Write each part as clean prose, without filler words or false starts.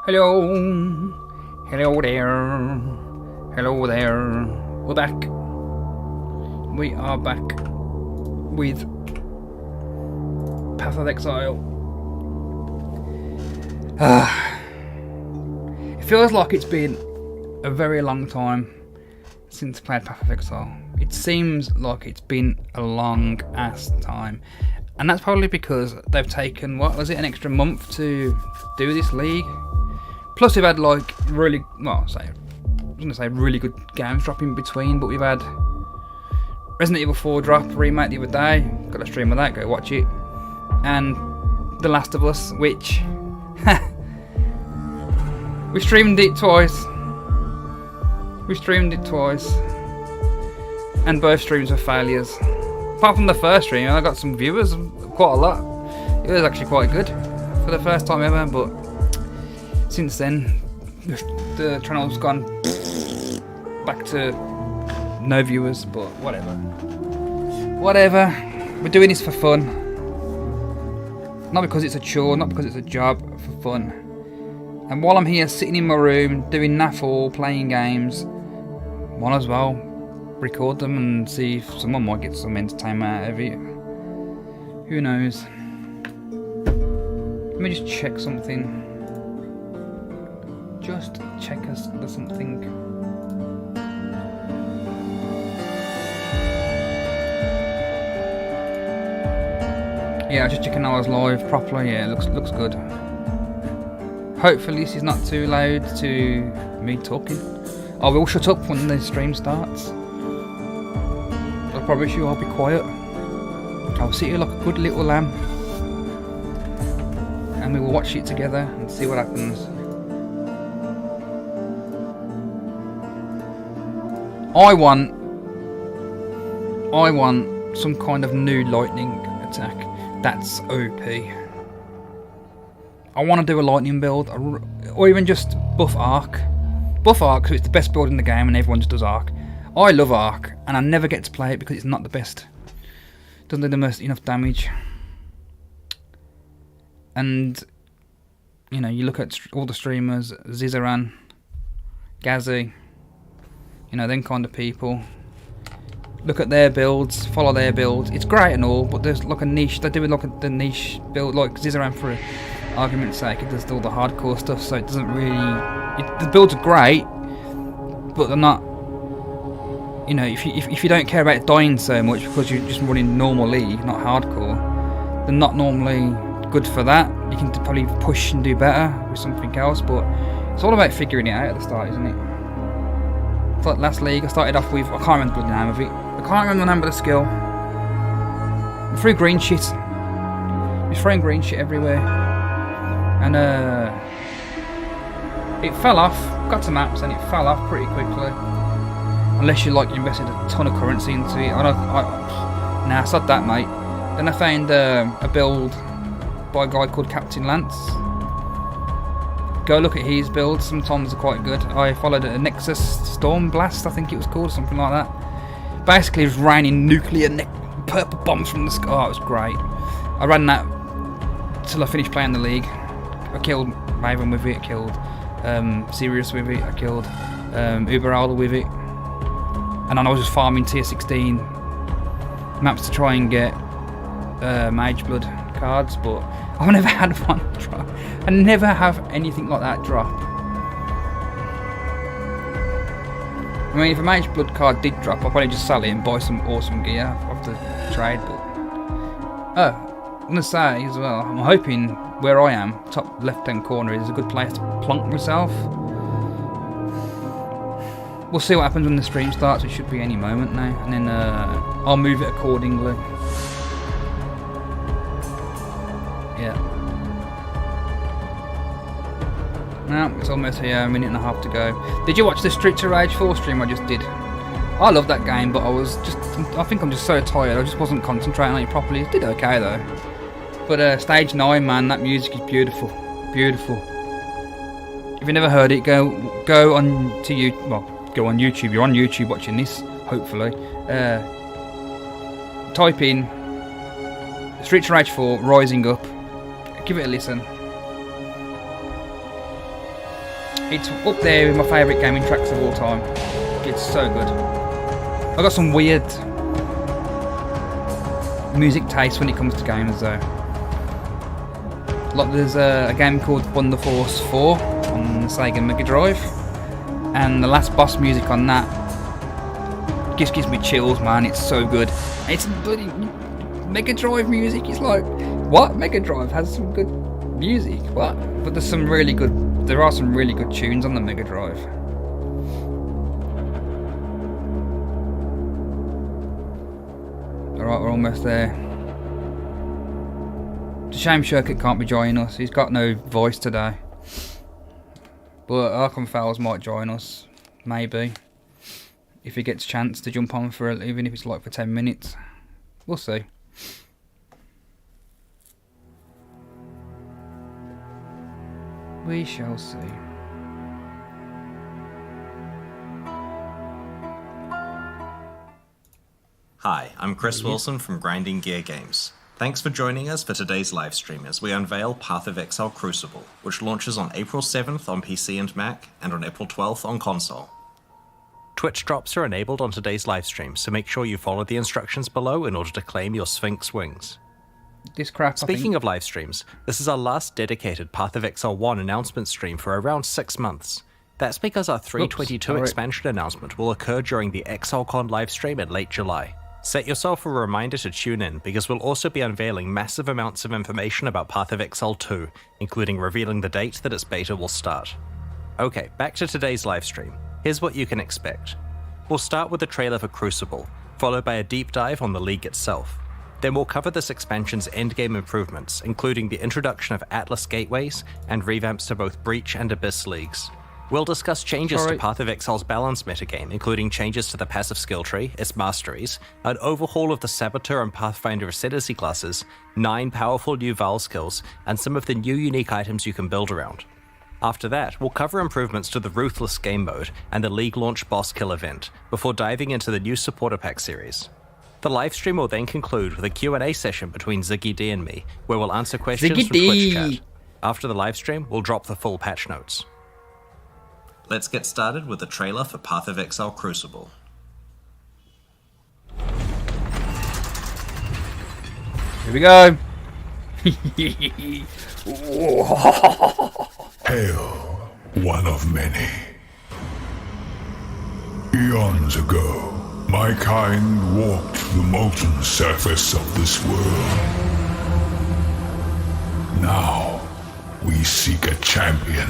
Hello. Hello there. Hello there. We're back. We are back with Path of Exile. It feels like it's been a very long time since I played Path of Exile. It seems like it's been a long ass time. And that's probably because they've taken, what was it, an extra month to do this league? Plus we've had like really, well, I was going to say really good games drop in between, but we've had Resident Evil 4 drop, remake the other day, got a stream of that, go watch it. And The Last of Us, which, we streamed it twice. And both streams were failures. Apart from the first stream, I got some viewers, quite a lot. It was actually quite good for the first time ever, but since then, the channel's gone back to no viewers, but whatever. Whatever. We're doing this for fun. Not because it's a chore, not because it's a job, for fun. And while I'm here sitting in my room, doing naff all, playing games, might as well record them and see if someone might get some entertainment out of it. Who knows? Let me just check something. Just check us for something. Yeah, I was just checking I was live properly. Yeah, it looks good. Hopefully this is not too loud to me talking. I will shut up when the stream starts. I promise you I'll be quiet. I'll sit here like a good little lamb. And we will watch it together and see what happens. I want some kind of new lightning attack. That's OP. I want to do a lightning build, or even just buff arc. Buff arc because it's the best build in the game and everyone just does arc. I love arc and I never get to play it because it's not the best. Doesn't do the most enough damage. And you know, you look at all the streamers, Zizaran, Gazzy, you know, them kind of people. Look at their builds, follow their builds. It's great and all, but there's like a niche. They're doing like the niche build, like Zizaran for argument's sake. It does all the hardcore stuff, so it doesn't really. The builds are great, but they're not. You know, if you don't care about dying so much because you're just running normal league, not hardcore, they're not normally good for that. You can probably push and do better with something else, but it's all about figuring it out at the start, isn't it? It's like last league, I started off with, I can't remember the name of it. I can't remember the name of the skill. I threw green shit. I was throwing green shit everywhere. And it fell off, got to maps and it fell off pretty quickly. Unless you like invested a ton of currency into it. Nah, sod that, mate. Then I found a build by a guy called Captain Lance. Go look at his builds, sometimes they're quite good. I followed a Nexus Storm Blast, I think it was called, something like that. Basically it was raining nuclear purple bombs from the sky. Oh, it was great. I ran that till I finished playing the league. I killed Raven with it, I killed Sirius with it, I killed Uber Owl with it. And then I was just farming tier 16 maps to try and get Mage Blood cards, but I've never had one drop. I never have anything like that drop. I mean, if a Mage Blood card did drop, I'll probably just sell it and buy some awesome gear off the trade. But I'm gonna say as well, I'm hoping where I am, top left-hand corner, is a good place to plonk myself. We'll see what happens when the stream starts. It should be any moment now, and then I'll move it accordingly. Yeah. Now it's almost here, a minute and a half to go. Did you watch the Streets of Rage 4 stream I just did? I love that game, but I think I'm just so tired. I just wasn't concentrating on it properly. It did okay though. But stage 9, man, that music is beautiful, beautiful. If you've never heard it, go on to YouTube. Well, go on YouTube. You're on YouTube watching this, hopefully. Type in Streets of Rage 4 Rising Up. Give it a listen. It's up there with my favourite gaming tracks of all time. It's so good. I've got some weird music taste when it comes to games though. Like there's a game called Thunder Force 4 on the Sega Mega Drive, and the last boss music on that just gives me chills, man. It's so good. It's bloody Mega Drive music. It's like, what? Mega Drive has some good music, what? But there are some really good tunes on the Mega Drive. Alright, we're almost there. It's a shame Shurkit can't be joining us. He's got no voice today. But Arkham Fowls might join us, maybe. If he gets a chance to jump on for, even if it's like for 10 minutes. We'll see. We shall see. Hi, I'm Chris Wilson from Grinding Gear Games. Thanks for joining us for today's livestream as we unveil Path of Exile Crucible, which launches on April 7th on PC and Mac, and on April 12th on console. Twitch drops are enabled on today's livestream, so make sure you follow the instructions below in order to claim your Sphinx wings. This crap. Speaking of live streams, this is our last dedicated Path of Exile 1 announcement stream for around 6 months. That's because our 322 expansion announcement will occur during the ExileCon livestream in late July. Set yourself a reminder to tune in, because we'll also be unveiling massive amounts of information about Path of Exile 2, including revealing the date that its beta will start. Okay, back to today's livestream. Here's what you can expect. We'll start with the trailer for Crucible, followed by a deep dive on the League itself. Then we'll cover this expansion's endgame improvements, including the introduction of Atlas gateways and revamps to both Breach and Abyss leagues. We'll discuss changes to Path of Exile's balance metagame, including changes to the passive skill tree, its masteries, an overhaul of the Saboteur and Pathfinder Ascendancy classes, 9 powerful new Val skills, and some of the new unique items you can build around. After that, we'll cover improvements to the Ruthless game mode and the League launch boss kill event, before diving into the new Supporter Pack series. The livestream will then conclude with a Q&A session between Ziggy D and me, where we'll answer questions from Twitch chat. After the livestream, we'll drop the full patch notes. Let's get started with the trailer for Path of Exile Crucible. Here we go. Hail, one of many. Eons ago, my kind walked the molten surface of this world. Now, we seek a champion.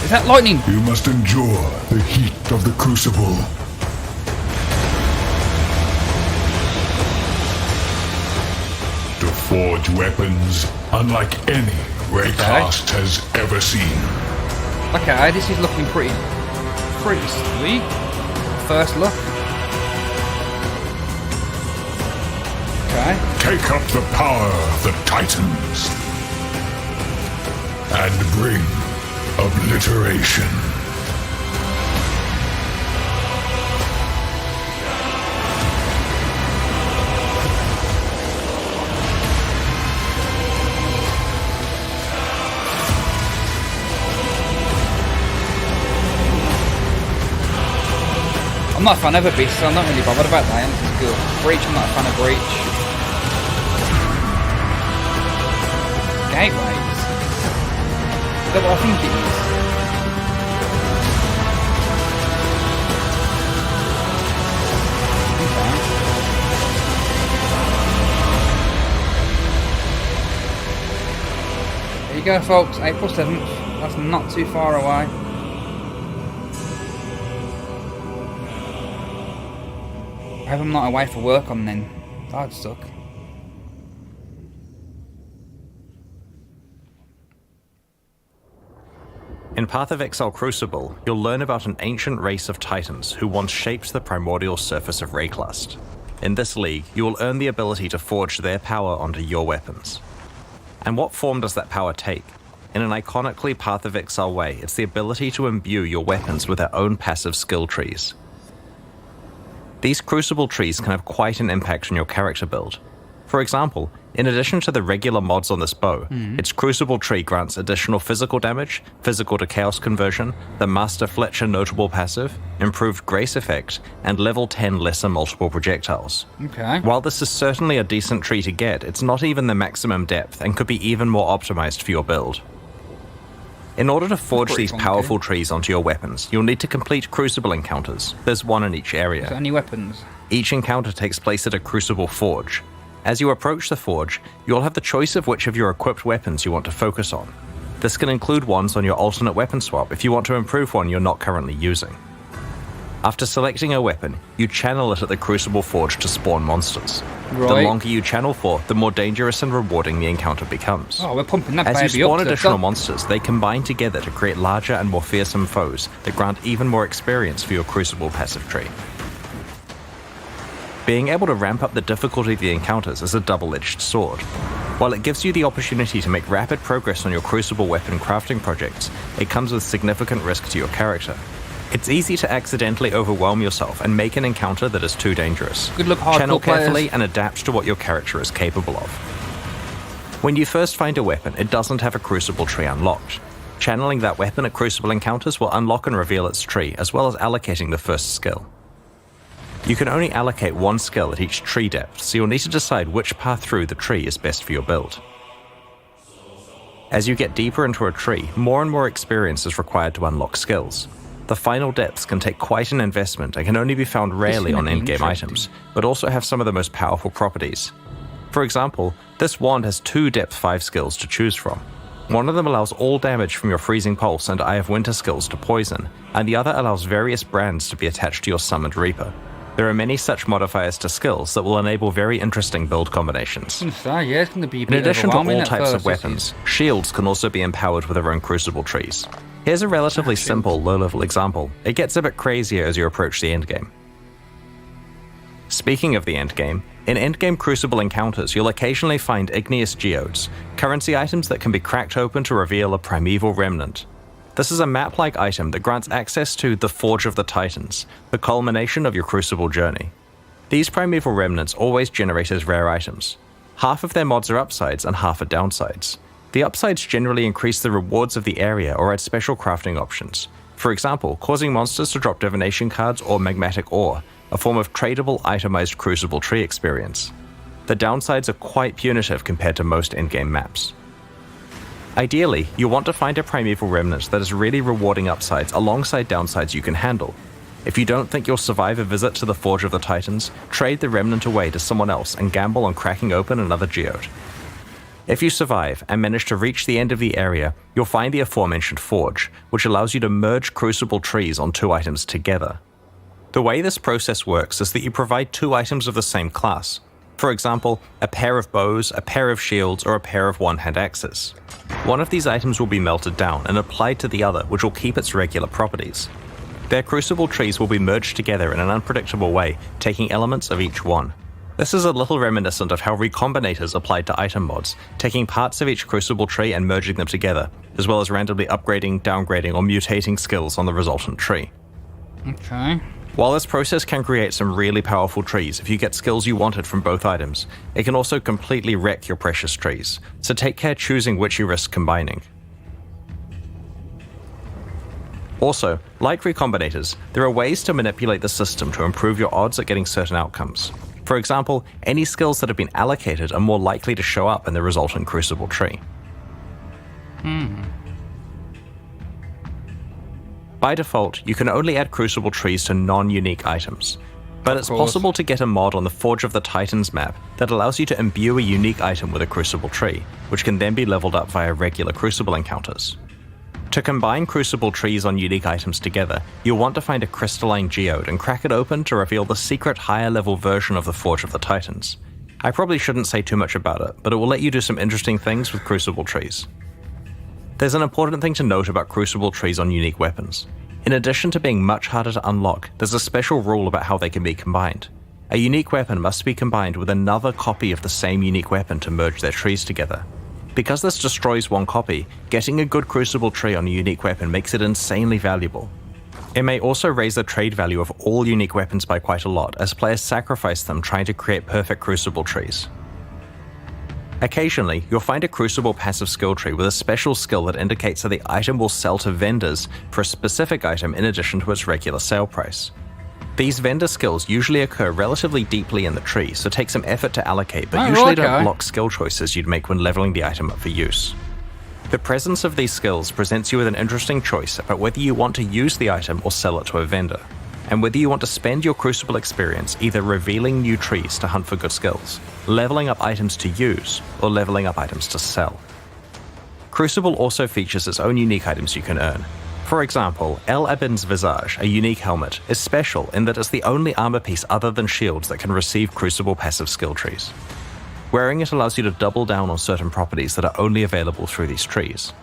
Is that lightning? You must endure the heat of the Crucible. To forge weapons unlike any Raycast has ever seen. Okay, this is looking pretty sweet. First look. Okay. Take up the power of the Titans and bring obliteration. I'm not a fan of Abyss, so I'm not really bothered about that. It's good. Breach, I'm not a fan of Breach. Gateways. Is that what I think it is? Okay. There you go, folks. April 7th. That's not too far away. I hope I'm not away for work on then. That'd suck. In Path of Exile Crucible, you'll learn about an ancient race of titans who once shaped the primordial surface of Raycast. In this league, you will earn the ability to forge their power onto your weapons. And what form does that power take? In an iconically Path of Exile way, it's the ability to imbue your weapons with their own passive skill trees. These Crucible trees can have quite an impact on your character build. For example, in addition to the regular mods on this bow, its Crucible tree grants additional physical damage, physical to chaos conversion, the Master Fletcher notable passive, improved grace effect, and level 10 lesser multiple projectiles. Okay. While this is certainly a decent tree to get, it's not even the maximum depth and could be even more optimized for your build. In order to forge these powerful trees onto your weapons, you'll need to complete Crucible encounters. There's one in each area. Is there any weapons? Each encounter takes place at a Crucible forge. As you approach the forge, you'll have the choice of which of your equipped weapons you want to focus on. This can include ones on your alternate weapon swap if you want to improve one you're not currently using. After selecting a weapon, you channel it at the Crucible forge to spawn monsters. Right. The longer you channel for, the more dangerous and rewarding the encounter becomes. Oh, we're pumping that As baby you spawn up to additional the top. monsters, they combine together to create larger and more fearsome foes that grant even more experience for your Crucible passive tree. Being able to ramp up the difficulty of the encounters is a double-edged sword. While it gives you the opportunity to make rapid progress on your Crucible weapon crafting projects, it comes with significant risk to your character. It's easy to accidentally overwhelm yourself and make an encounter that is too dangerous. Good luck, hardcore Channel carefully players. and adapt to what your character is capable of. When you first find a weapon, it doesn't have a Crucible tree unlocked. Channeling that weapon at Crucible encounters will unlock and reveal its tree, as well as allocating the first skill. You can only allocate one skill at each tree depth, so you'll need to decide which path through the tree is best for your build. As you get deeper into a tree, more and more experience is required to unlock skills. The final depths can take quite an investment and can only be found rarely on in-game items, but also have some of the most powerful properties. For example, this wand has 2 depth 5 skills to choose from. One of them allows all damage from your Freezing Pulse and Eye of Winter skills to poison, and the other allows various brands to be attached to your Summoned Reaper. There are many such modifiers to skills that will enable very interesting build combinations. Yeah, it's going to be a In bit addition to all overwhelming at types of first, weapons, shields can also be empowered with their own Crucible trees. Here's a relatively simple low-level example. It gets a bit crazier as you approach the endgame. Speaking of the endgame, in endgame Crucible encounters you'll occasionally find igneous geodes, currency items that can be cracked open to reveal a primeval remnant. This is a map-like item that grants access to the Forge of the Titans, the culmination of your Crucible journey. These primeval remnants always generate as rare items. Half of their mods are upsides and half are downsides. The upsides generally increase the rewards of the area or add special crafting options. For example, causing monsters to drop divination cards or magmatic ore, a form of tradable itemized Crucible tree experience. The downsides are quite punitive compared to most endgame maps. Ideally, you'll want to find a primeval remnant that is really rewarding upsides alongside downsides you can handle. If you don't think you'll survive a visit to the Forge of the Titans, trade the remnant away to someone else and gamble on cracking open another geode. If you survive and manage to reach the end of the area, you'll find the aforementioned forge, which allows you to merge Crucible trees on 2 items together. The way this process works is that you provide 2 items of the same class. For example, a pair of bows, a pair of shields, or a pair of one-hand axes. One of these items will be melted down and applied to the other, which will keep its regular properties. Their Crucible trees will be merged together in an unpredictable way, taking elements of each one. This is a little reminiscent of how recombinators applied to item mods, taking parts of each Crucible tree and merging them together, as well as randomly upgrading, downgrading, or mutating skills on the resultant tree. Okay. While this process can create some really powerful trees if you get skills you wanted from both items, it can also completely wreck your precious trees, so take care choosing which you risk combining. Also, like recombinators, there are ways to manipulate the system to improve your odds at getting certain outcomes. For example, any skills that have been allocated are more likely to show up in the resultant Crucible tree. By default, you can only add Crucible trees to non-unique items, but it's possible to get a mod on the Forge of the Titans map that allows you to imbue a unique item with a Crucible tree, which can then be leveled up via regular Crucible encounters. To combine Crucible trees on unique items together, you'll want to find a crystalline geode and crack it open to reveal the secret higher level version of the Forge of the Titans. I probably shouldn't say too much about it, but it will let you do some interesting things with Crucible trees. There's an important thing to note about Crucible trees on unique weapons. In addition to being much harder to unlock, there's a special rule about how they can be combined. A unique weapon must be combined with another copy of the same unique weapon to merge their trees together. Because this destroys one copy, getting a good Crucible tree on a unique weapon makes it insanely valuable. It may also raise the trade value of all unique weapons by quite a lot, as players sacrifice them trying to create perfect Crucible trees. Occasionally, you'll find a Crucible passive skill tree with a special skill that indicates that the item will sell to vendors for a specific item in addition to its regular sale price. These vendor skills usually occur relatively deeply in the tree, so take some effort to allocate, but usually don't block skill choices you'd make when leveling the item up for use. The presence of these skills presents you with an interesting choice about whether you want to use the item or sell it to a vendor, and whether you want to spend your Crucible experience either revealing new trees to hunt for good skills, leveling up items to use, or leveling up items to sell. Crucible also features its own unique items you can earn. For example, El Abin's Visage, a unique helmet, is special in that it's the only armor piece other than shields that can receive Crucible passive skill trees. Wearing it allows you to double down on certain properties that are only available through these trees.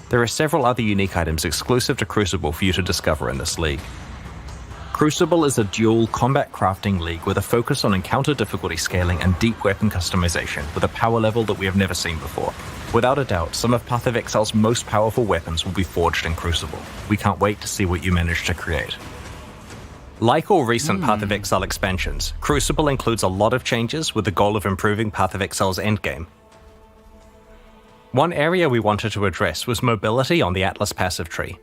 There are several other unique items exclusive to Crucible for you to discover in this league. Crucible is a dual combat crafting league with a focus on encounter difficulty scaling and deep weapon customization with a power level that we have never seen before. Without a doubt, some of Path of Exile's most powerful weapons will be forged in Crucible. We can't wait to see what you manage to create. Like all recent Path of Exile expansions, Crucible includes a lot of changes with the goal of improving Path of Exile's endgame. One area we wanted to address was mobility on the Atlas passive tree.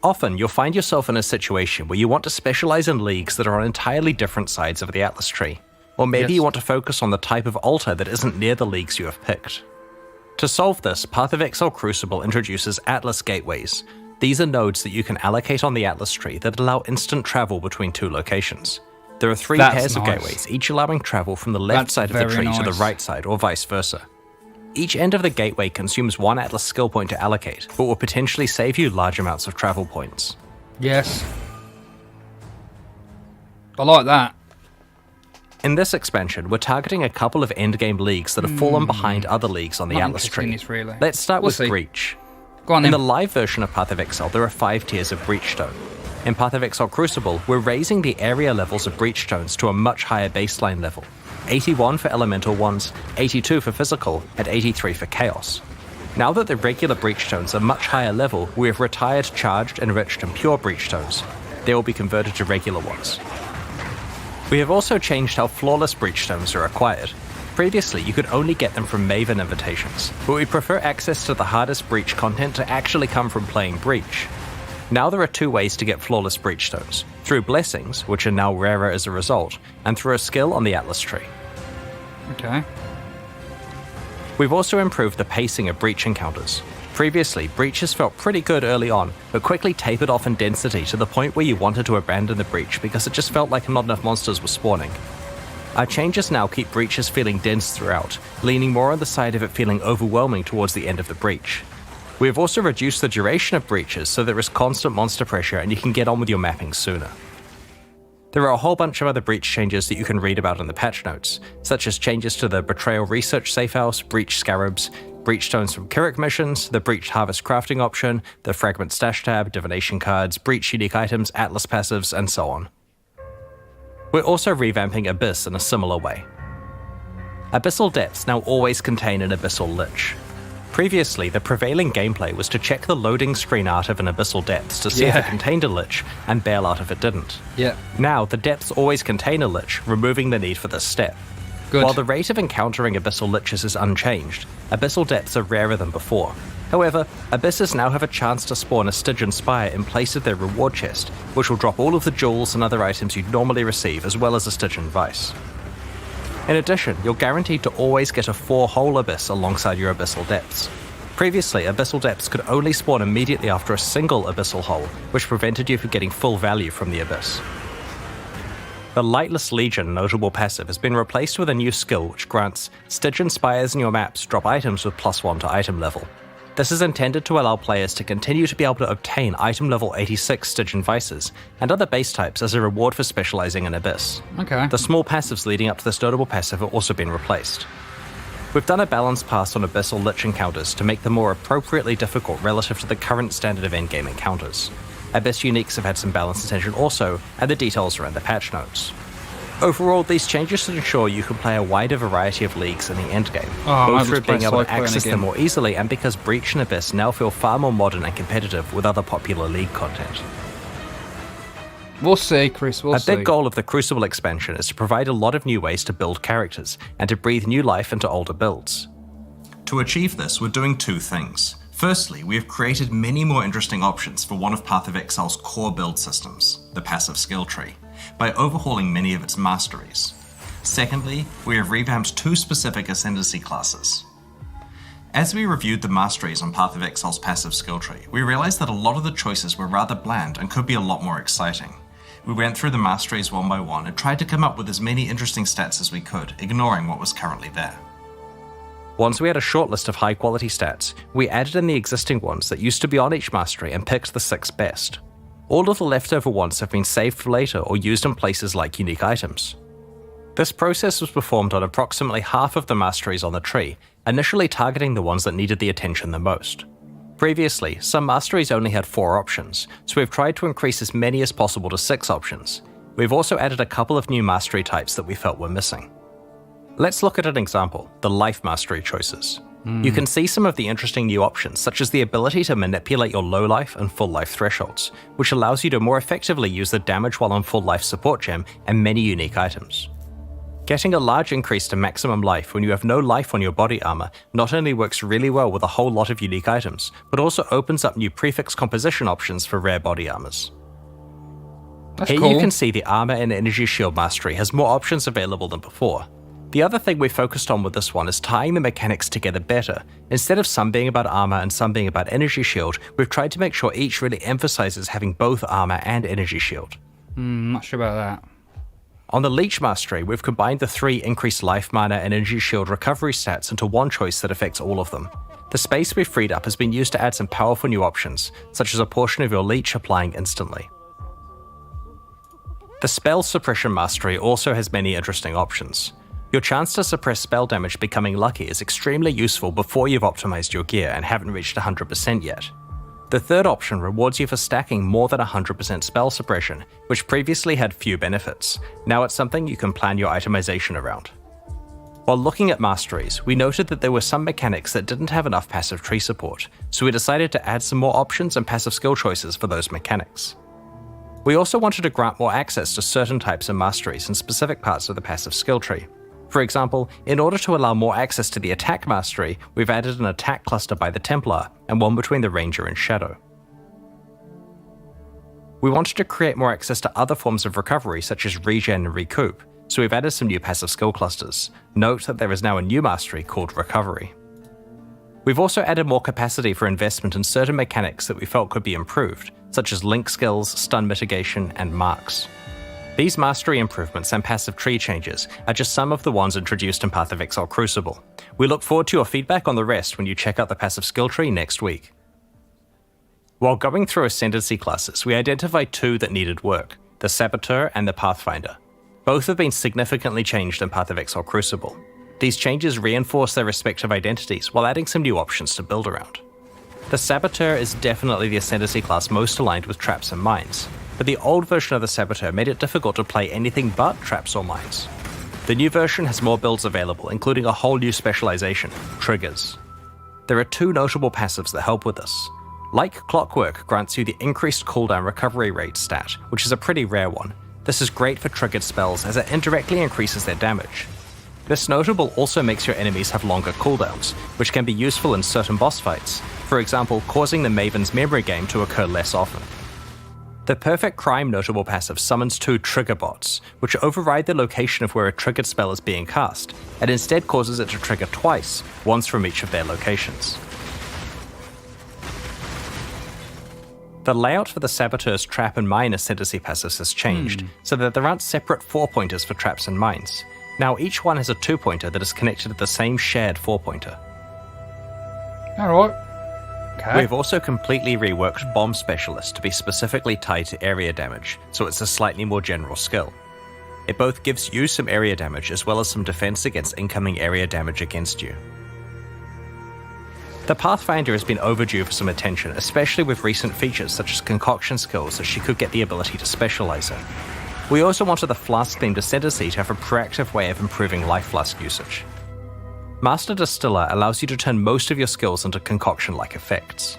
Often, you'll find yourself in a situation where you want to specialize in leagues that are on entirely different sides of the Atlas tree. Or maybe you want to focus on the type of altar that isn't near the leagues you have picked. To solve this, Path of Exile Crucible introduces Atlas Gateways. These are nodes that you can allocate on the Atlas tree that allow instant travel between two locations. There are 3 pairs of gateways, each allowing travel from the left side of the tree to the right side, or vice versa. Each end of the gateway consumes 1 Atlas skill point to allocate, but will potentially save you large amounts of travel points. Yes. I like that. In this expansion, we're targeting a couple of endgame leagues that have fallen behind other leagues on the Atlas tree. Really. Let's start with Breach. Go on, in the live version of Path of Exile, there are 5 tiers of Breachstone. In Path of Exile Crucible, we're raising the area levels of Breachstones to a much higher baseline level. 81 for elemental ones, 82 for physical, and 83 for chaos. Now that the regular Breachstones are much higher level, we have retired charged, enriched, and pure Breachstones. They will be converted to regular ones. We have also changed how flawless Breachstones are acquired. Previously, you could only get them from Maven invitations, but we prefer access to the hardest Breach content to actually come from playing Breach. Now there are 2 ways to get flawless Breachstones, through blessings, which are now rarer as a result, and through a skill on the Atlas tree. Okay. We've also improved the pacing of Breach encounters. Previously, Breaches felt pretty good early on, but quickly tapered off in density to the point where you wanted to abandon the Breach because it just felt like not enough monsters were spawning. Our changes now keep Breaches feeling dense throughout, leaning more on the side of it feeling overwhelming towards the end of the Breach. We have also reduced the duration of Breaches so there is constant monster pressure and you can get on with your mapping sooner. There are a whole bunch of other Breach changes that you can read about in the patch notes, such as changes to the Betrayal Research Safehouse, Breach Scarabs, Breach Stones from Kirik missions, the Breach Harvest crafting option, the Fragment Stash tab, Divination cards, Breach unique items, Atlas passives, and so on. We're also revamping Abyss in a similar way. Abyssal Depths now always contain an Abyssal Lich. Previously, the prevailing gameplay was to check the loading screen art of an Abyssal Depths to see if it contained a Lich, and bail out if it didn't. Now, the Depths always contain a Lich, removing the need for this step. Good. While the rate of encountering Abyssal Liches is unchanged, Abyssal Depths are rarer than before. However, Abysses now have a chance to spawn a Stygian Spire in place of their reward chest, which will drop all of the jewels and other items you'd normally receive, as well as a Stygian Vice. In addition, you're guaranteed to always get a 4-hole Abyss alongside your Abyssal Depths. Previously, Abyssal Depths could only spawn immediately after a single Abyssal hole, which prevented you from getting full value from the Abyss. The Lightless Legion notable passive has been replaced with a new skill which grants Stygian Spires in your maps drop items with +1 to item level. This is intended to allow players to continue to be able to obtain item level 86 Stygian Vices and other base types as a reward for specializing in Abyss. Okay. The small passives leading up to this notable passive have also been replaced. We've done a balanced pass on Abyssal Lich encounters to make them more appropriately difficult relative to the current standard of endgame encounters. Abyss uniques have had some balance attention also, and the details are in the patch notes. Overall, these changes should ensure you can play a wider variety of leagues in the endgame, both through being able to access them more easily and because Breach and Abyss now feel far more modern and competitive with other popular league content. We'll see, Chris, we'll see. A big goal of the Crucible expansion is to provide a lot of new ways to build characters, and to breathe new life into older builds. To achieve this, we're doing two things. Firstly, we have created many more interesting options for one of Path of Exile's core build systems, the passive skill tree, by overhauling many of its masteries. Secondly, we have revamped two specific ascendancy classes. As we reviewed the masteries on Path of Exile's passive skill tree, we realized that a lot of the choices were rather bland and could be a lot more exciting. We went through the masteries one by one and tried to come up with as many interesting stats as we could, ignoring what was currently there. Once we had a short list of high quality stats, we added in the existing ones that used to be on each mastery and picked the 6 best. All of the leftover ones have been saved for later or used in places like unique items. This process was performed on approximately half of the masteries on the tree, initially targeting the ones that needed the attention the most. Previously, some masteries only had 4 options, so we've tried to increase as many as possible to 6 options. We've also added a couple of new mastery types that we felt were missing. Let's look at an example, the life mastery choices. You can see some of the interesting new options, such as the ability to manipulate your low life and full life thresholds, which allows you to more effectively use the damage while on full life support gem and many unique items. Getting a large increase to maximum life when you have no life on your body armor not only works really well with a whole lot of unique items, but also opens up new prefix composition options for rare body armors. That's Here cool. you can see the armor and energy shield mastery has more options available than before. The other thing we focused on with this one is tying the mechanics together better. Instead of some being about armor and some being about energy shield, we've tried to make sure each really emphasizes having both armor and energy shield. Not sure about that. On the Leech Mastery, we've combined the 3 increased life, mana, and energy shield recovery stats into one choice that affects all of them. The space we've freed up has been used to add some powerful new options, such as a portion of your Leech applying instantly. The Spell Suppression Mastery also has many interesting options. Your chance to suppress spell damage becoming lucky is extremely useful before you've optimized your gear and haven't reached 100% yet. The third option rewards you for stacking more than 100% spell suppression, which previously had few benefits. Now it's something you can plan your itemization around. While looking at masteries, we noted that there were some mechanics that didn't have enough passive tree support, so we decided to add some more options and passive skill choices for those mechanics. We also wanted to grant more access to certain types of masteries in specific parts of the passive skill tree. For example, in order to allow more access to the attack mastery, we've added an attack cluster by the Templar and one between the Ranger and Shadow. We wanted to create more access to other forms of recovery such as regen and recoup, so we've added some new passive skill clusters. Note that there is now a new mastery called Recovery. We've also added more capacity for investment in certain mechanics that we felt could be improved, such as link skills, stun mitigation, and marks. These mastery improvements and passive tree changes are just some of the ones introduced in Path of Exile Crucible. We look forward to your feedback on the rest when you check out the passive skill tree next week. While going through Ascendancy classes, we identified 2 that needed work, the Saboteur and the Pathfinder. Both have been significantly changed in Path of Exile Crucible. These changes reinforce their respective identities while adding some new options to build around. The Saboteur is definitely the Ascendancy class most aligned with traps and mines, but the old version of the Saboteur made it difficult to play anything but traps or mines. The new version has more builds available, including a whole new specialization, Triggers. There are 2 notable passives that help with this. Like Clockwork grants you the increased cooldown recovery rate stat, which is a pretty rare one. This is great for triggered spells as it indirectly increases their damage. This notable also makes your enemies have longer cooldowns, which can be useful in certain boss fights, for example causing the Maven's memory game to occur less often. The Perfect Crime notable passive summons 2 trigger bots, which override the location of where a triggered spell is being cast, and instead causes it to trigger twice, once from each of their locations. The layout for the Saboteur's Trap and Mine Ascendancy passives has changed, so that there aren't separate 4-pointers for traps and mines. Now each one has a 2-pointer that is connected to the same shared 4-pointer. Alright. Okay. We've also completely reworked Bomb Specialist to be specifically tied to area damage, so it's a slightly more general skill. It both gives you some area damage as well as some defense against incoming area damage against you. The Pathfinder has been overdue for some attention, especially with recent features such as concoction skills that she could get the ability to specialize in. We also wanted the Flask-themed Ascendancy to have a proactive way of improving Life Flask usage. Master Distiller allows you to turn most of your skills into concoction-like effects.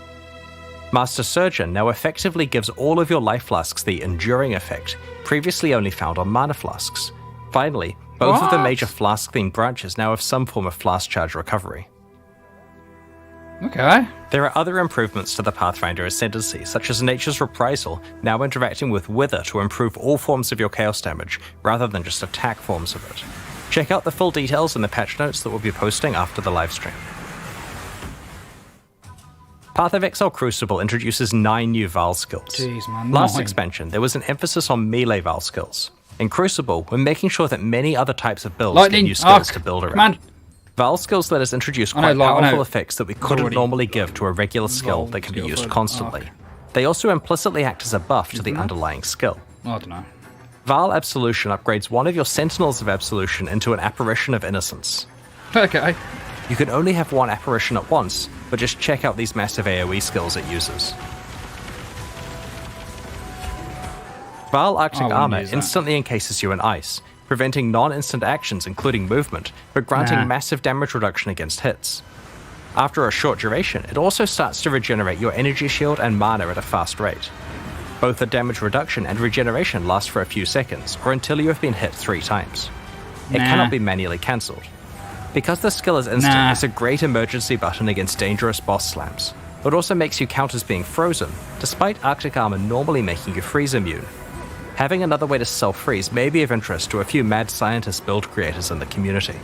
Master Surgeon now effectively gives all of your life flasks the Enduring effect, previously only found on mana flasks. Finally, both of the major flask-themed branches now have some form of flask charge recovery. Okay. There are other improvements to the Pathfinder ascendancy, such as Nature's Reprisal, now interacting with Wither to improve all forms of your chaos damage, rather than just attack forms of it. Check out the full details in the patch notes that we'll be posting after the livestream. Path of Exile Crucible introduces 9 new Val skills. Jeez, man. Last 9. expansion, there was an emphasis on melee Val skills. In Crucible, we're making sure that many other types of builds get new skills to build around. Val skills let us introduce quite powerful effects that we couldn't normally give to a regular skill that can be used constantly. They also implicitly act as a buff to the underlying skill. I don't know. Val Absolution upgrades one of your Sentinels of Absolution into an Apparition of Innocence. Okay. You can only have one apparition at once, but just check out these massive AoE skills it uses. Val Arctic Armor instantly encases you in ice, preventing non-instant actions including movement, but granting massive damage reduction against hits. After a short duration, it also starts to regenerate your energy shield and mana at a fast rate. Both the damage reduction and regeneration last for a few seconds, or until you have been hit 3 times. It cannot be manually cancelled. Because the skill is instant, it's a great emergency button against dangerous boss slams. It also makes you count as being frozen, despite Arctic Armor normally making you freeze immune. Having another way to self-freeze may be of interest to a few mad scientist build creators in the community.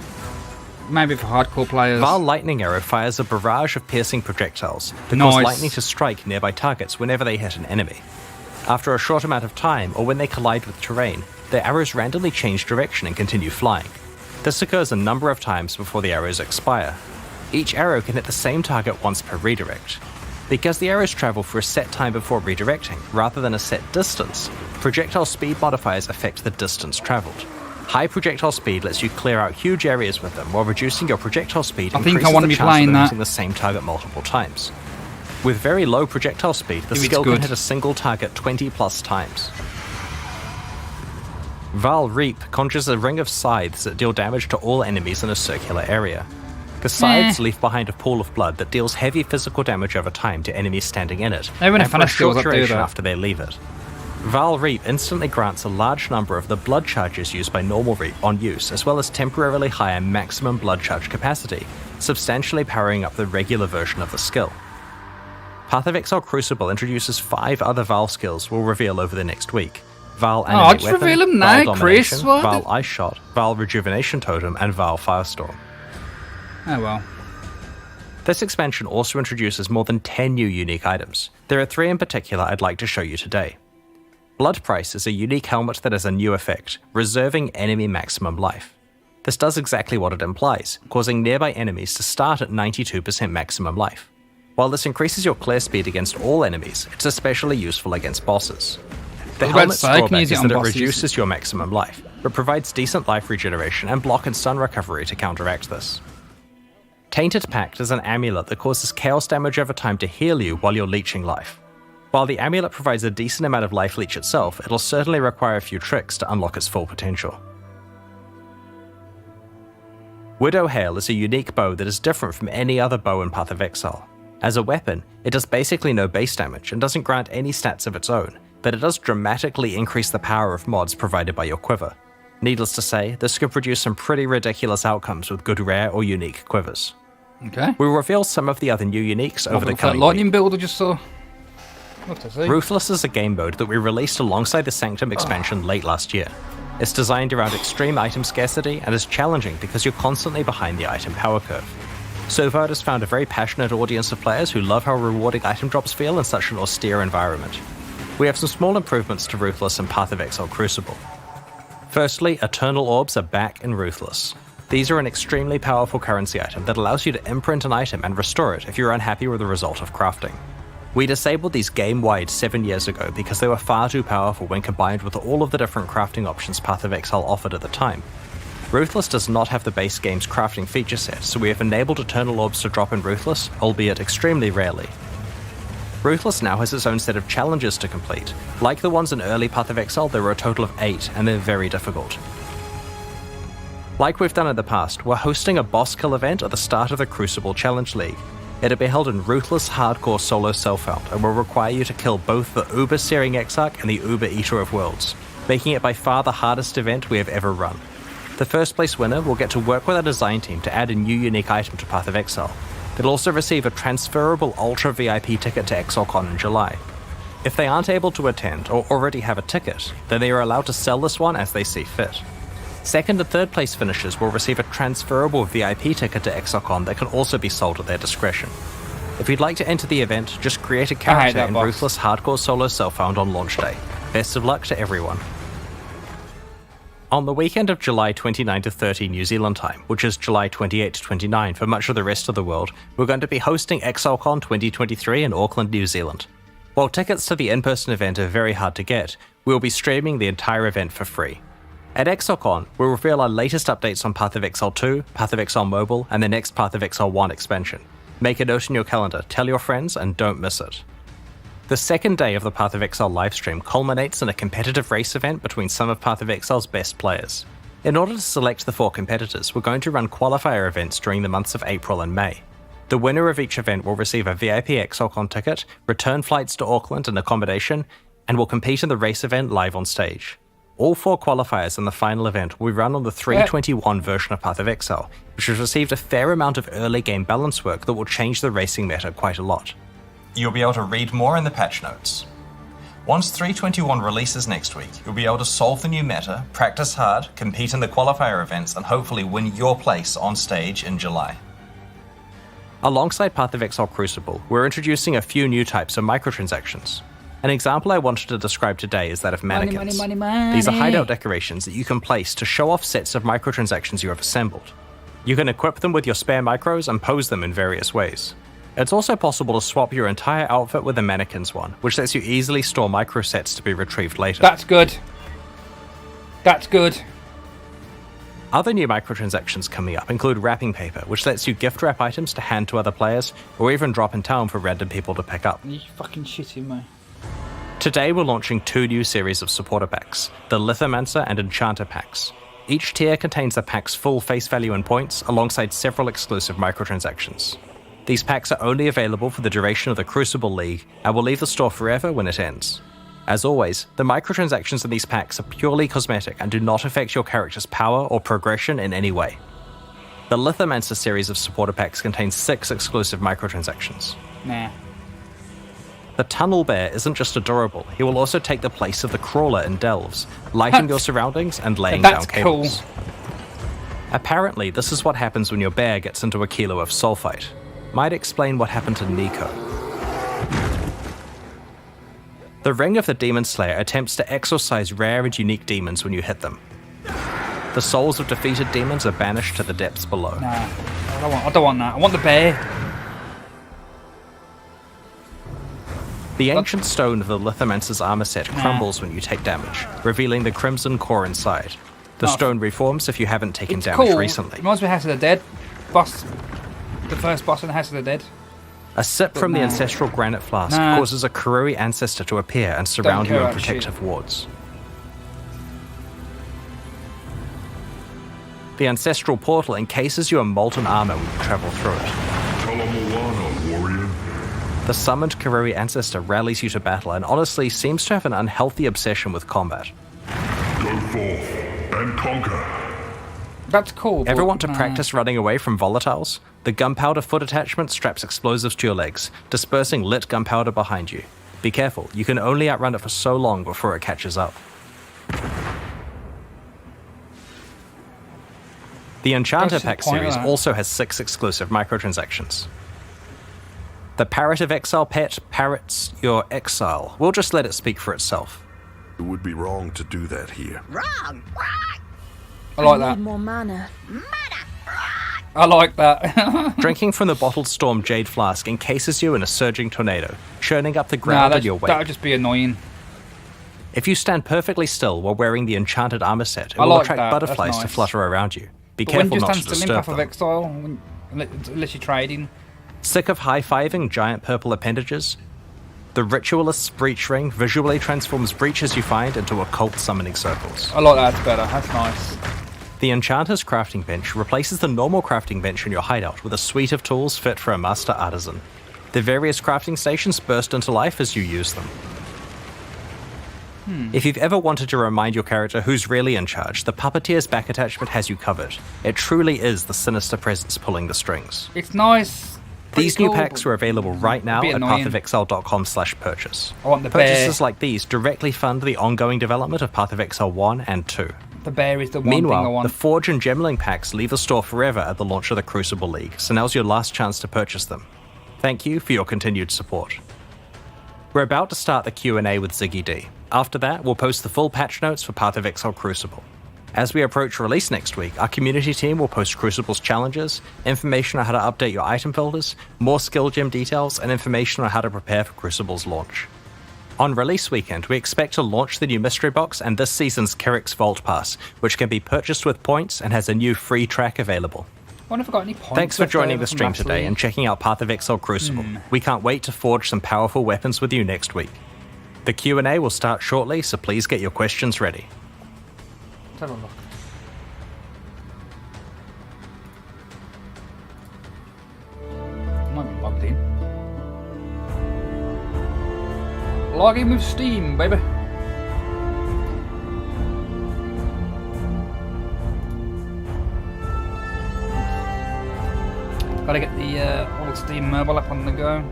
Maybe for hardcore players. Val Lightning Arrow fires a barrage of piercing projectiles that cause lightning to strike nearby targets whenever they hit an enemy. After a short amount of time, or when they collide with terrain, their arrows randomly change direction and continue flying. This occurs a number of times before the arrows expire. Each arrow can hit the same target once per redirect. Because the arrows travel for a set time before redirecting, rather than a set distance, projectile speed modifiers affect the distance traveled. High projectile speed lets you clear out huge areas with them, while reducing your projectile speed increases the chance of hitting the same target multiple times. With very low projectile speed, the skill can hit a single target 20 plus times. Val Reap conjures a ring of scythes that deal damage to all enemies in a circular area. The scythes leave behind a pool of blood that deals heavy physical damage over time to enemies standing in it, and for a short duration after they leave it. Val Reap instantly grants a large number of the blood charges used by normal Reap on use, as well as temporarily higher maximum blood charge capacity, substantially powering up the regular version of the skill. Path of Exile Crucible introduces 5 other Val skills we'll reveal over the next week. Val Animate Weapon, reveal them Val now, Domination, Chris, what? Val Ice Shot, Val Rejuvenation Totem, and Val Firestorm. Oh well. This expansion also introduces more than 10 new unique items. There are 3 in particular I'd like to show you today. Blood Price is a unique helmet that has a new effect, reserving enemy maximum life. This does exactly what it implies, causing nearby enemies to start at 92% maximum life. While this increases your clear speed against all enemies, it's especially useful against bosses. The helmet's drawback is that it reduces your maximum life, but provides decent life regeneration and block and stun recovery to counteract this. Tainted Pact is an amulet that causes chaos damage over time to heal you while you're leeching life. While the amulet provides a decent amount of life leech itself, it'll certainly require a few tricks to unlock its full potential. Widow Hail is a unique bow that is different from any other bow in Path of Exile. As a weapon, it does basically no base damage and doesn't grant any stats of its own, but it does dramatically increase the power of mods provided by your quiver. Needless to say, this could produce some pretty ridiculous outcomes with good rare or unique quivers. Okay. We'll reveal some of the other new uniques over the coming lightning build I just saw. Ruthless is a game mode that we released alongside the Sanctum expansion late last year. It's designed around extreme item scarcity and is challenging because you're constantly behind the item power curve. So far it has found a very passionate audience of players who love how rewarding item drops feel in such an austere environment. We have some small improvements to Ruthless and Path of Exile Crucible. Firstly, Eternal Orbs are back in Ruthless. These are an extremely powerful currency item that allows you to imprint an item and restore it if you're unhappy with the result of crafting. We disabled these game-wide 7 years ago because they were far too powerful when combined with all of the different crafting options Path of Exile offered at the time. Ruthless does not have the base game's crafting feature set, so we have enabled Eternal Orbs to drop in Ruthless, albeit extremely rarely. Ruthless now has its own set of challenges to complete. Like the ones in early Path of Exile, there were a total of 8, and they're very difficult. Like we've done in the past, we're hosting a boss kill event at the start of the Crucible Challenge League. It'll be held in Ruthless Hardcore Solo Self-Found, and will require you to kill both the Uber-Searing Exarch and the Uber-Eater of Worlds, making it by far the hardest event we have ever run. The first place winner will get to work with our design team to add a new unique item to Path of Exile. They'll also receive a transferable Ultra VIP ticket to ExileCon in July. If they aren't able to attend or already have a ticket, then they are allowed to sell this one as they see fit. Second and third place finishers will receive a transferable VIP ticket to ExileCon that can also be sold at their discretion. If you'd like to enter the event, just create a character in Ruthless Hardcore Solo Self-Found on launch day. Best of luck to everyone. On the weekend of July 29 to 30 New Zealand time, which is July 28 to 29 for much of the rest of the world, we're going to be hosting ExileCon 2023 in Auckland, New Zealand. While tickets to the in-person event are very hard to get, we'll be streaming the entire event for free. At ExileCon, we'll reveal our latest updates on Path of Exile 2, Path of Exile Mobile, and the next Path of Exile 1 expansion. Make a note in your calendar, tell your friends, and don't miss it. The second day of the Path of Exile livestream culminates in a competitive race event between some of Path of Exile's best players. In order to select the 4 competitors, we're going to run qualifier events during the months of April and May. The winner of each event will receive a VIP ExileCon ticket, return flights to Auckland and accommodation, and will compete in the race event live on stage. All 4 qualifiers in the final event will be run on the 3.21 version of Path of Exile, which has received a fair amount of early game balance work that will change the racing meta quite a lot. You'll be able to read more in the patch notes. Once 3.21 releases next week, you'll be able to solve the new meta, practice hard, compete in the qualifier events, and hopefully win your place on stage in July. Alongside Path of Exile Crucible, we're introducing a few new types of microtransactions. An example I wanted to describe today is that of mannequins. Money. These are hideout decorations that you can place to show off sets of microtransactions you have assembled. You can equip them with your spare micros and pose them in various ways. It's also possible to swap your entire outfit with a mannequins one, which lets you easily store micro sets to be retrieved later. That's good. That's good. Other new microtransactions coming up include wrapping paper, which lets you gift wrap items to hand to other players, or even drop in town for random people to pick up. Are you fucking shitting me? Today we're launching 2 new series of supporter packs, the Lithomancer and Enchanter packs. Each tier contains the pack's full face value and points, alongside several exclusive microtransactions. These packs are only available for the duration of the Crucible League, and will leave the store forever when it ends. As always, the microtransactions in these packs are purely cosmetic and do not affect your character's power or progression in any way. The Lithomancer series of supporter packs contains 6 exclusive microtransactions. Nah. The Tunnel Bear isn't just adorable, he will also take the place of the Crawler in Delves, lighting your surroundings and laying down cables. Cool. Apparently, this is what happens when your bear gets into a kilo of sulfite. Might explain what happened to Nico. The Ring of the Demon Slayer attempts to exorcise rare and unique demons when you hit them. The souls of defeated demons are banished to the depths below. Nah, I don't want that. I want the bear. The ancient stone of the Lithomancer's armor set crumbles when you take damage, revealing the crimson core inside. The stone reforms if you haven't taken damage recently. Reminds me of House of the Dead. Boss. The first boss in House of the Dead. A sip from the ancestral granite flask causes a Karui ancestor to appear and surround you in protective wards. The ancestral portal encases you in molten armor when you travel through it. Talamoana, warrior. The summoned Karui ancestor rallies you to battle and honestly seems to have an unhealthy obsession with combat. Go forth and conquer. That's cool. Ever want to practice running away from volatiles? The gunpowder foot attachment straps explosives to your legs, dispersing lit gunpowder behind you. Be careful, you can only outrun it for so long before it catches up. The Enchanter Pack series also has 6 exclusive microtransactions. The Parrot of Exile pet parrots your exile. We'll just let it speak for itself. It would be wrong to do that here. Wrong. I like that. More mana. I like that. Drinking from the bottled storm Jade Flask encases you in a surging tornado, churning up the ground in your wake. That would just be annoying. If you stand perfectly still while wearing the enchanted armor set, it will attract butterflies to flutter around you. Be careful not to disturb them. Of Exile, unless you're trading. Sick of high-fiving giant purple appendages? The Ritualist's Breach Ring visually transforms breaches you find into occult summoning circles. I like that, it's better, that's nice. The Enchanter's Crafting Bench replaces the normal crafting bench in your hideout with a suite of tools fit for a master artisan. The various crafting stations burst into life as you use them. If you've ever wanted to remind your character who's really in charge, the Puppeteer's back attachment has you covered. It truly is the sinister presence pulling the strings. It's nice. These new cool, packs are available right now at pathofexile.com/purchase. I want the Purchases bear. like these directly fund the ongoing development of Path of Exile 1 and 2. The bear is the one thing I Meanwhile, want. the Forge and Gemling packs leave the store forever at the launch of the Crucible League, so now's your last chance to purchase them. Thank you for your continued support. We're about to start the Q&A with Ziggy D. After that, we'll post the full patch notes for Path of Exile Crucible. As we approach release next week, our community team will post Crucible's challenges, information on how to update your item filters, more skill gem details, and information on how to prepare for Crucible's launch. On release weekend, we expect to launch the new mystery box and this season's Kerrick's Vault Pass, which can be purchased with points and has a new free track available. I wonder if I got any points. Thanks for left joining over the from stream last today week. and checking out Path of Exile Crucible. We can't wait to forge some powerful weapons with you next week. The Q&A will start shortly, so please get your questions ready. Let's have a look. Might be logged in. Log in with Steam, baby. Gotta get the old Steam mobile app on the go.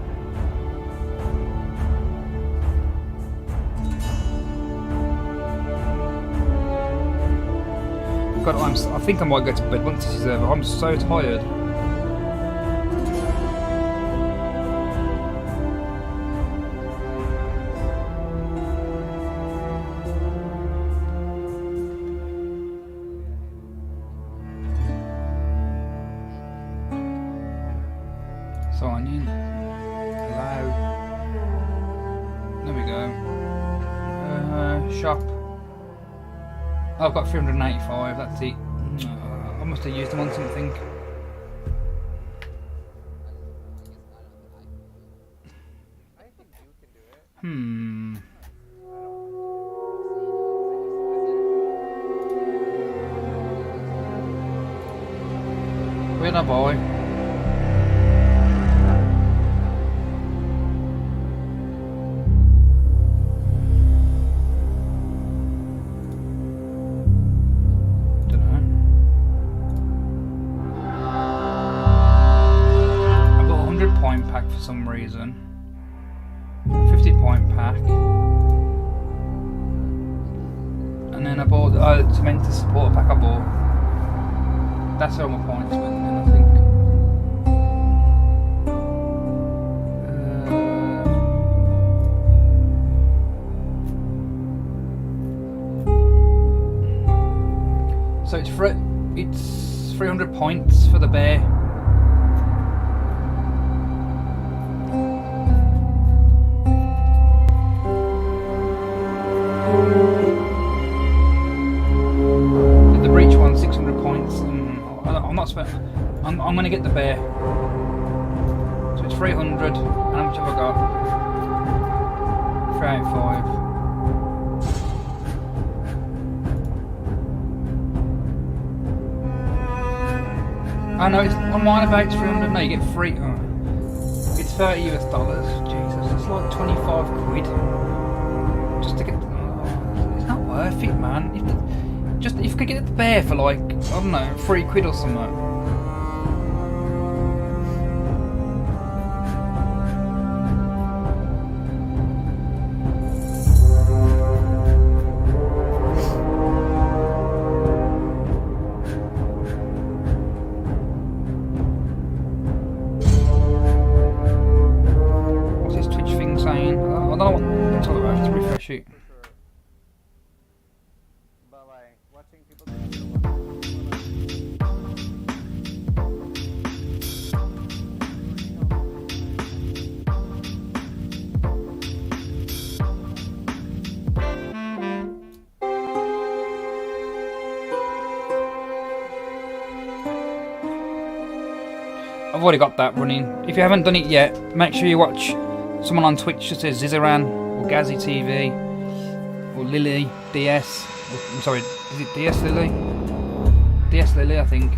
God, I think I might go to bed once this is over. I'm so tired. Sign in. Allow. There we go. Shop. Oh, I've got 385, that's it. I must have used them on something. Where'd I buy? For some reason, 50 point pack, and then I bought the Cement support pack. I bought. That's where all my points went. Then I think. So it's 300 points for the bear. The breach one, 600 points. I'm not spent. I'm gonna get the bear. So it's 300. And how much have I got? 385. I know it's on mine about 300. No, you get free. It's $30 US. Jesus, it's like 25 quid just to get. It's not worth it, man. If you could get the bear for like, I don't know, 3 quid or something. What's this Twitch thing saying? I don't know what it's all about. I have to refresh it. I've already got that running. If you haven't done it yet, make sure you watch someone on Twitch that says Zizaran or Gazzy TV or Lily DS. I'm sorry, is it DS Lily? DS Lily, I think.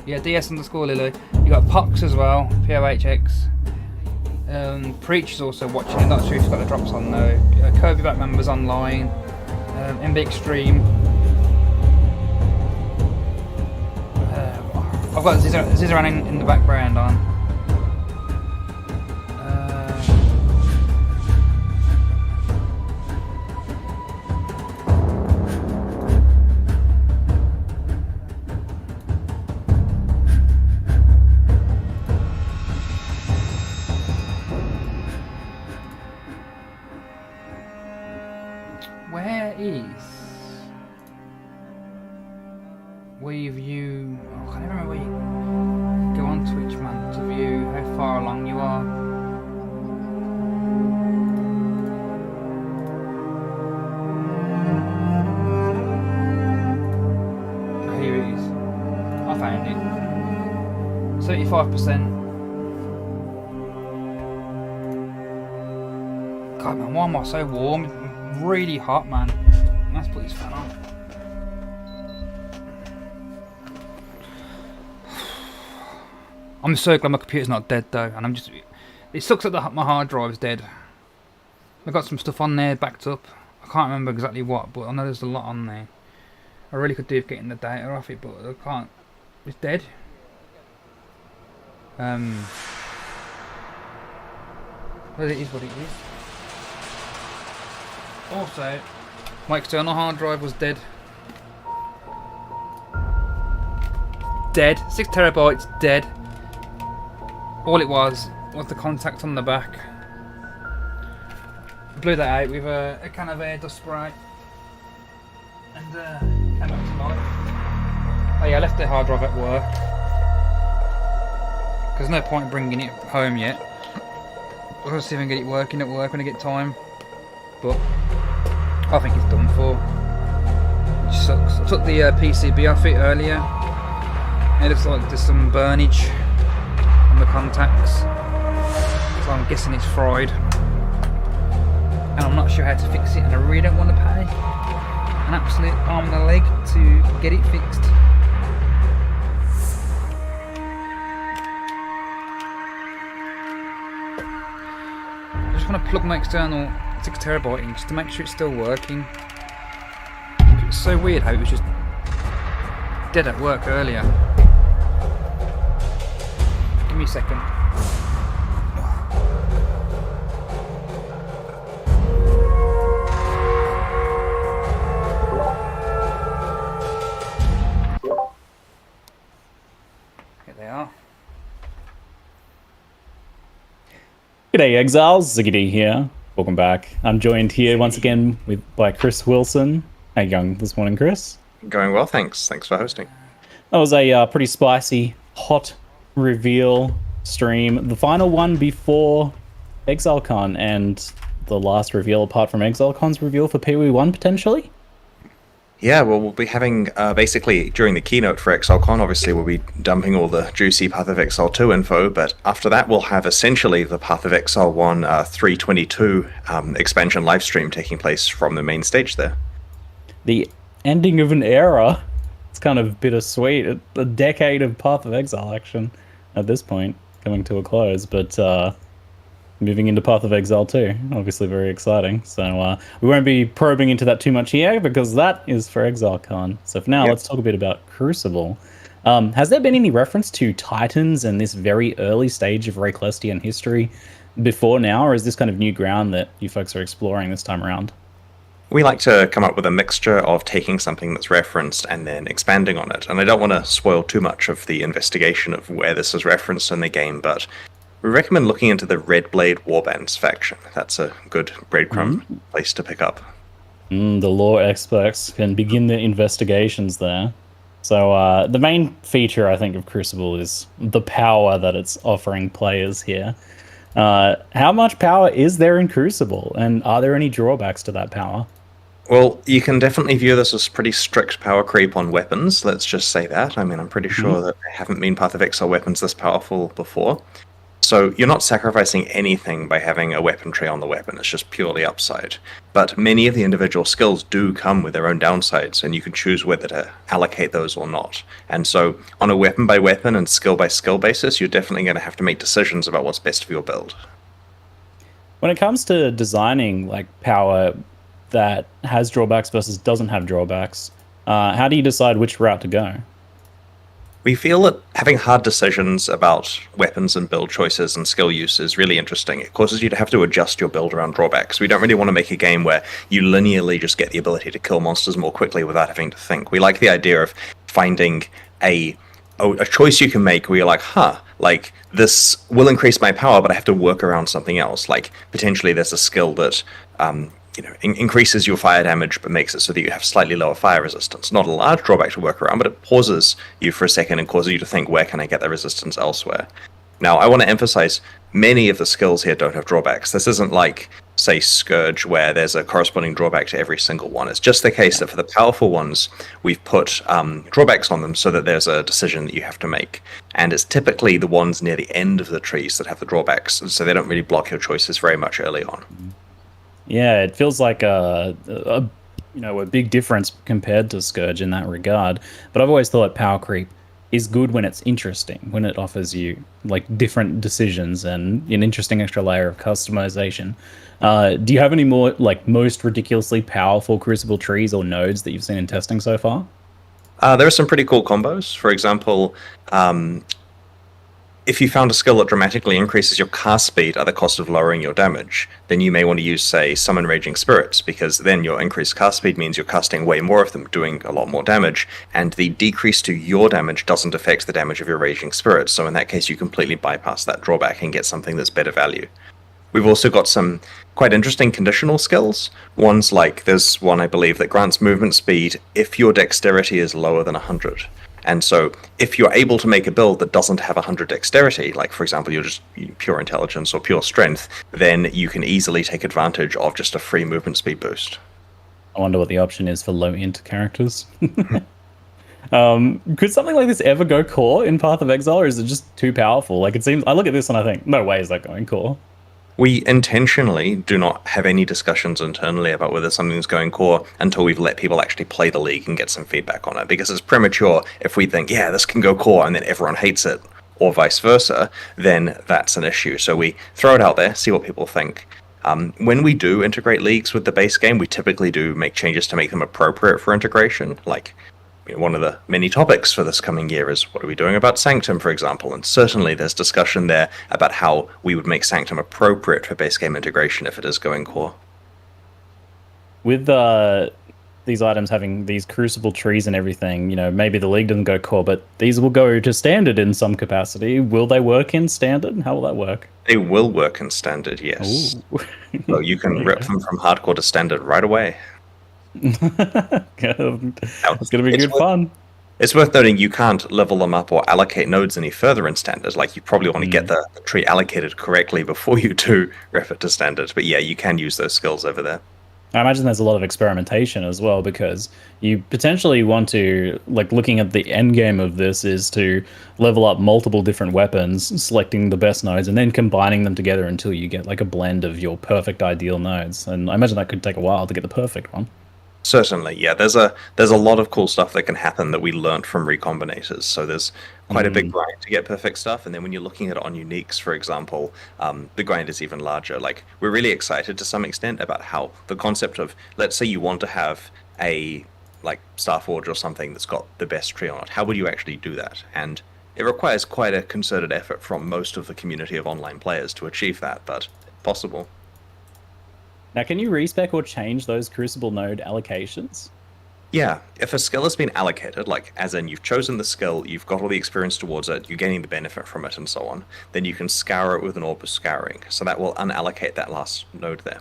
Yeah, DS_Lily. You got Pox as well, POHX. Preach is also watching. I'm not sure if he's got the drops on though. Kirby Back members online. MB Extreme. I've got Zizaran in the background on. how far along you are. Oh, here it is. I found it. 75%. God, man, why am I so warm? It's really hot, man. Let's put this fan on. I'm so glad my computer's not dead though, and I'm just. It sucks that my hard drive's dead. I've got some stuff on there backed up. I can't remember exactly what, but I know there's a lot on there. I really could do with getting the data off it, but I can't. It's dead. But it is what it is. Also, my external hard drive was dead. Dead. 6 terabytes dead. All it was the contact on the back. Blew that out with a can of air dust spray. And came back to life. Oh yeah, I left the hard drive at work. There's no point in bringing it home yet. I'll see if I can get it working at work when I get time. But I think it's done for. Which sucks. I took the PCB off it earlier. It looks like there's some burnage on the contacts. So I'm guessing it's fried. And I'm not sure how to fix it, and I really don't want to pay an absolute arm and a leg to get it fixed. I just want to plug my external 6 terabyte in just to make sure it's still working. It's so weird how it was just dead at work earlier. Give me a second. Here they are. G'day Exiles, Ziggy here. Welcome back. I'm joined here once again by Chris Wilson. How you going this morning, Chris? Going well, thanks. Thanks for hosting. That was a pretty spicy, hot reveal stream. The final one before ExileCon, and the last reveal apart from ExileCon's reveal for POE 1 potentially? Yeah, well, we'll be having, basically, during the keynote for ExileCon, obviously we'll be dumping all the juicy Path of Exile 2 info, but after that we'll have essentially the Path of Exile 1 322 expansion livestream taking place from the main stage there. The ending of an era. It's kind of bittersweet. A decade of Path of Exile action at this point, coming to a close, but moving into Path of Exile 2, obviously very exciting. So we won't be probing into that too much here because that is for ExileCon. So for now, let's talk a bit about Crucible. Has there been any reference to Titans and this very early stage of Rayclestian history before now, or is this kind of new ground that you folks are exploring this time around? We like to come up with a mixture of taking something that's referenced and then expanding on it. And I don't want to spoil too much of the investigation of where this is referenced in the game, but we recommend looking into the Red Blade Warbands faction. That's a good breadcrumb place to pick up. The lore experts can begin their investigations there. So the main feature, I think, of Crucible is the power that it's offering players here. How much power is there in Crucible, and are there any drawbacks to that power? Well, you can definitely view this as pretty strict power creep on weapons, let's just say that. I mean, I'm pretty sure that there haven't been Path of Exile weapons this powerful before. So you're not sacrificing anything by having a weapon tree on the weapon, it's just purely upside. But many of the individual skills do come with their own downsides, and you can choose whether to allocate those or not. And so on a weapon by weapon and skill by skill basis, you're definitely going to have to make decisions about what's best for your build. When it comes to designing like power that has drawbacks versus doesn't have drawbacks, how do you decide which route to go? We feel that having hard decisions about weapons and build choices and skill use is really interesting. It causes you to have to adjust your build around drawbacks. We don't really want to make a game where you linearly just get the ability to kill monsters more quickly without having to think. We like the idea of finding a choice you can make where you're like, like this will increase my power, but I have to work around something else. Like potentially there's a skill that increases your fire damage, but makes it so that you have slightly lower fire resistance. Not a large drawback to work around, but it pauses you for a second and causes you to think, where can I get the resistance elsewhere? Now, I want to emphasize, many of the skills here don't have drawbacks. This isn't like, say, Scourge, where there's a corresponding drawback to every single one. It's just the case that for the powerful ones, we've put drawbacks on them so that there's a decision that you have to make. And it's typically the ones near the end of the trees that have the drawbacks, so they don't really block your choices very much early on. Yeah, it feels like a big difference compared to Scourge in that regard. But I've always thought power creep is good when it's interesting, when it offers you like different decisions and an interesting extra layer of customization. Do you have any more like most ridiculously powerful Crucible trees or nodes that you've seen in testing so far? There are some pretty cool combos. For example, if you found a skill that dramatically increases your cast speed at the cost of lowering your damage, then you may want to use, say, Summon Raging Spirits, because then your increased cast speed means you're casting way more of them, doing a lot more damage, and the decrease to your damage doesn't affect the damage of your Raging Spirits, so in that case you completely bypass that drawback and get something that's better value. We've also got some quite interesting conditional skills. Ones like, there's one I believe that grants movement speed if your dexterity is lower than 100. And so if you're able to make a build that doesn't have 100 dexterity, like for example you're just pure intelligence or pure strength, then you can easily take advantage of just a free movement speed boost. I wonder what the option is for low int characters. Could something like this ever go core in Path of Exile, or is it just too powerful? Like, it seems, I look at this and I think, no way is that going core. We intentionally do not have any discussions internally about whether something's going core until we've let people actually play the league and get some feedback on it, because it's premature if we think, yeah, this can go core, and then everyone hates it, or vice versa, then that's an issue. So we throw it out there, see what people think. When we do integrate leagues with the base game, we typically do make changes to make them appropriate for integration. Like, one of the many topics for this coming year is what are we doing about Sanctum, for example, and certainly there's discussion there about how we would make Sanctum appropriate for base game integration if it is going core. With these items having these Crucible trees and everything, you know, maybe the league doesn't go core, but these will go to standard in some capacity. Will they work in standard? How will that work? They will work in standard, yes. So you can rip them from hardcore to standard right away. It's gonna be good fun. It's worth noting you can't level them up or allocate nodes any further in standard. Like, you probably want to get the tree allocated correctly before you do ref it to standard. But yeah, you can use those skills over there. I imagine there's a lot of experimentation as well, because you potentially want to, like, looking at the end game of this is to level up multiple different weapons, selecting the best nodes, and then combining them together until you get like a blend of your perfect ideal nodes. And I imagine that could take a while to get the perfect one. Certainly, yeah. There's a lot of cool stuff that can happen that we learnt from recombinators. So there's quite a big grind to get perfect stuff, and then when you're looking at it on uniques, for example, the grind is even larger. Like, we're really excited to some extent about how the concept of, let's say you want to have a like Starforge or something that's got the best tree on it. How would you actually do that? And it requires quite a concerted effort from most of the community of online players to achieve that, but possible. Now, can you respec or change those Crucible node allocations? Yeah, if a skill has been allocated, like as in you've chosen the skill, you've got all the experience towards it, you're gaining the benefit from it and so on, then you can scour it with an orb of scouring. So that will unallocate that last node there.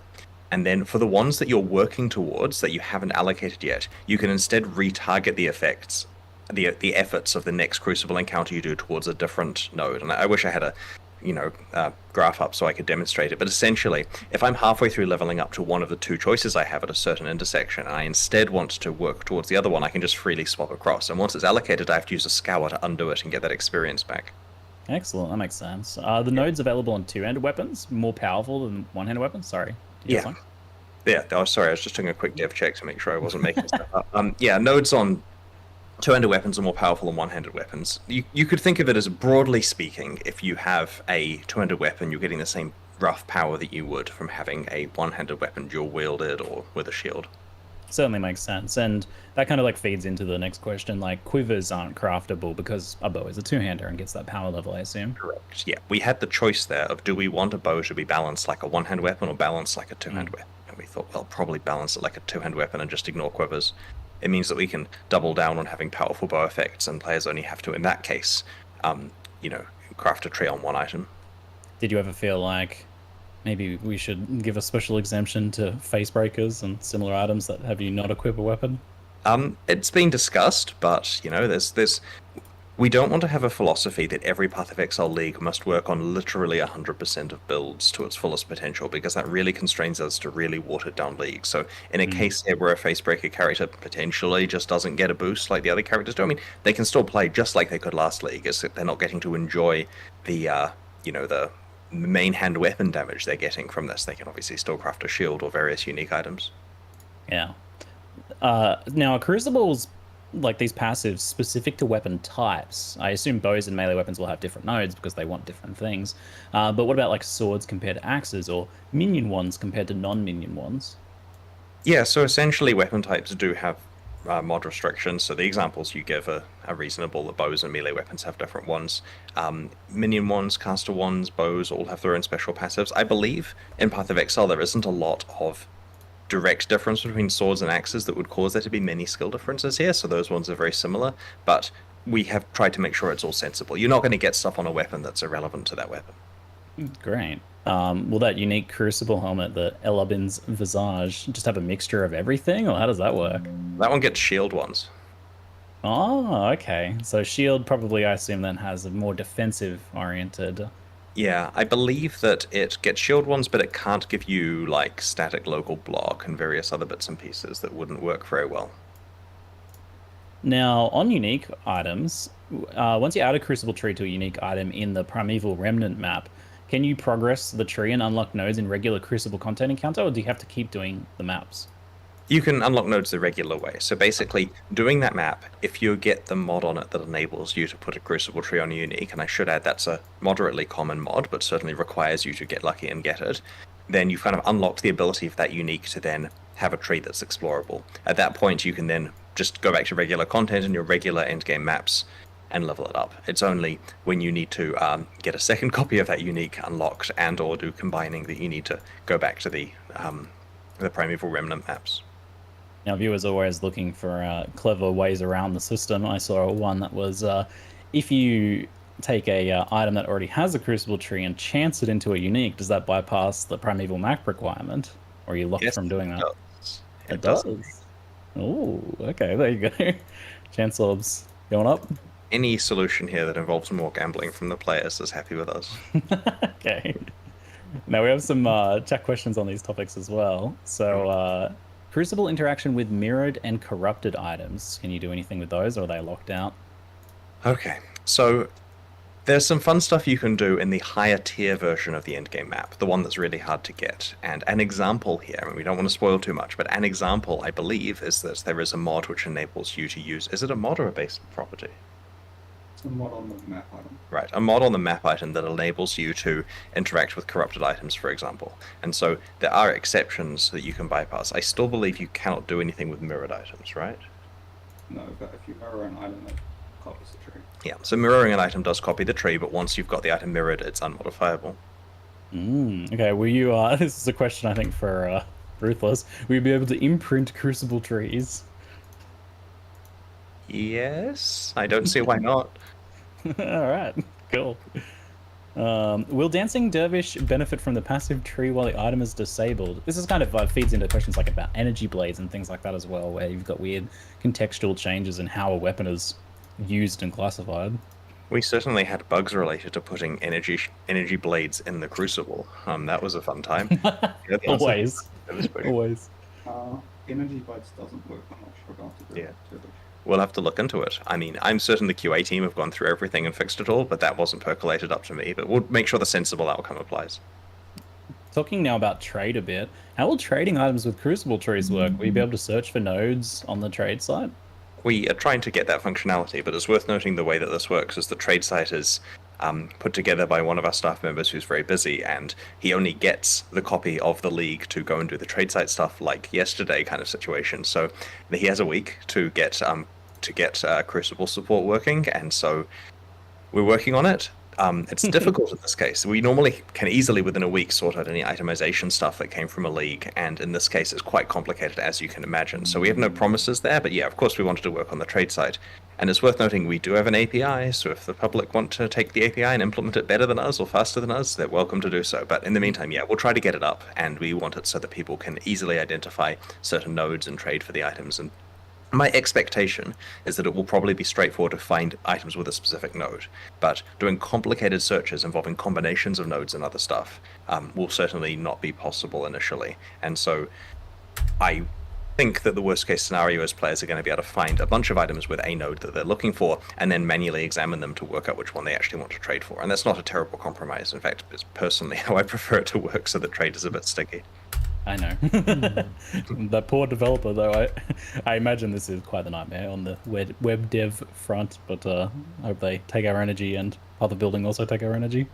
And then for the ones that you're working towards that you haven't allocated yet, you can instead retarget the effects, the efforts of the next Crucible encounter you do towards a different node. And I wish I had a graph up so I could demonstrate it. But essentially, if I'm halfway through leveling up to one of the two choices I have at a certain intersection, and I instead want to work towards the other one, I can just freely swap across. And once it's allocated, I have to use a scour to undo it and get that experience back. Excellent, that makes sense. Are the nodes available on two-handed weapons more powerful than one-handed weapons? Sorry. Yeah. Yeah, oh, sorry, I was just doing a quick dev check to make sure I wasn't making stuff up. Yeah, nodes on two-handed weapons are more powerful than one-handed weapons. You could think of it as, broadly speaking, if you have a two-handed weapon, you're getting the same rough power that you would from having a one-handed weapon dual-wielded or with a shield. Certainly makes sense, and that kind of like feeds into the next question. Like, quivers aren't craftable because a bow is a two-hander and gets that power level, I assume. Correct. Yeah, we had the choice there of, do we want a bow to be balanced like a one-hand weapon or balanced like a two-hand weapon? And we thought, well, probably balance it like a two-hand weapon and just ignore quivers. It means that we can double down on having powerful bow effects, and players only have to, in that case, craft a tree on one item. Did you ever feel like maybe we should give a special exemption to face breakers and similar items that have you not equip a weapon? It's been discussed, but We don't want to have a philosophy that every Path of Exile league must work on literally 100% of builds to its fullest potential, because that really constrains us to really watered down leagues. So in a case here where a Facebreaker character potentially just doesn't get a boost like the other characters do, I mean, they can still play just like they could last league, it's that they're not getting to enjoy the, the main hand weapon damage they're getting from this. They can obviously still craft a shield or various unique items. Yeah. Now, Crucible's like these passives specific to weapon types. I assume bows and melee weapons will have different nodes because they want different things. But what about like swords compared to axes, or minion ones compared to non-minion ones? Yeah, so essentially weapon types do have mod restrictions. So the examples you give are reasonable. The bows and melee weapons have different ones. Minion ones, caster ones, bows all have their own special passives. I believe in Path of Exile there isn't a lot of direct difference between swords and axes that would cause there to be many skill differences here, so those ones are very similar, but we have tried to make sure it's all sensible. You're not going to get stuff on a weapon that's irrelevant to that weapon. Great. Will that unique Crucible helmet, the Elabin's Visage, just have a mixture of everything, or how does that work? That one gets shield ones. Oh, okay. So shield probably, I assume, then has a more defensive-oriented... Yeah, I believe that it gets shield ones, but it can't give you, like, static local block and various other bits and pieces that wouldn't work very well. Now, on unique items, once you add a Crucible tree to a unique item in the Primeval Remnant map, can you progress the tree and unlock nodes in regular Crucible content encounter, or do you have to keep doing the maps? You can unlock nodes the regular way. So basically, doing that map, if you get the mod on it that enables you to put a Crucible tree on a unique, and I should add that's a moderately common mod, but certainly requires you to get lucky and get it, then you've kind of unlocked the ability for that unique to then have a tree that's explorable. At that point, you can then just go back to regular content in your regular endgame maps and level it up. It's only when you need to get a second copy of that unique unlocked and or do combining that you need to go back to the Primeval Remnant maps. Now, viewers are always looking for clever ways around the system. I saw one that was, if you take a item that already has a Crucible tree and chance it into a unique, does that bypass the Primeval map requirement? Or are you locked from doing that? It does. Oh, okay, there you go. Chance orbs going up. Any solution here that involves more gambling from the players is happy with us. Okay. Now, we have some chat questions on these topics as well. So, Crucible interaction with mirrored and corrupted items. Can you do anything with those, or are they locked out? Okay, so there's some fun stuff you can do in the higher tier version of the endgame map, the one that's really hard to get. And an example here, and we don't want to spoil too much, but an example, I believe, is that there is a mod which enables you to use... Is it a mod or a base property? A mod on the map item. Right, a mod on the map item that enables you to interact with corrupted items, for example. And so there are exceptions that you can bypass. I still believe you cannot do anything with mirrored items, right? No, but if you mirror an item, that copies the tree. Yeah, so mirroring an item does copy the tree, but once you've got the item mirrored, it's unmodifiable. Okay, will you, this is a question I think for Ruthless, will you be able to imprint Crucible trees? Yes, I don't see why not. Alright, cool. Will Dancing Dervish benefit from the passive tree while the item is disabled? This is kind of feeds into questions like about energy blades and things like that as well, where you've got weird contextual changes in how a weapon is used and classified. We certainly had bugs related to putting energy blades in the Crucible. That was a fun time. Yeah, Always. Always. Energy blades doesn't work. I'm not sure about it. Yeah. We'll have to look into it. I mean, I'm certain the QA team have gone through everything and fixed it all, but that wasn't percolated up to me. But we'll make sure the sensible outcome applies. Talking now about trade a bit, how will trading items with Crucible trees work? Will you be able to search for nodes on the trade site? We are trying to get that functionality, but it's worth noting the way that this works is the trade site is put together by one of our staff members who's very busy, and he only gets the copy of the league to go and do the trade site stuff like yesterday kind of situation. So he has a week to get Crucible support working, and so we're working on it. It's difficult in this case. We normally can easily within a week sort out any itemization stuff that came from a league, and in this case it's quite complicated, as you can imagine. So we have no promises there, but yeah, of course we wanted to work on the trade site. And it's worth noting we do have an API, so if the public want to take the API and implement it better than us or faster than us, they're welcome to do so. But in the meantime, yeah, we'll try to get it up, and we want it so that people can easily identify certain nodes and trade for the items and My expectation is that it will probably be straightforward to find items with a specific node, but doing complicated searches involving combinations of nodes and other stuff will certainly not be possible initially. And so I think that the worst case scenario is players are going to be able to find a bunch of items with a node that they're looking for and then manually examine them to work out which one they actually want to trade for. And that's not a terrible compromise. In fact, it's personally how I prefer it to work, so the trade is a bit sticky. I know. The poor developer, though, I imagine this is quite the nightmare on the web dev front, but I hope they take our energy and other building also take our energy.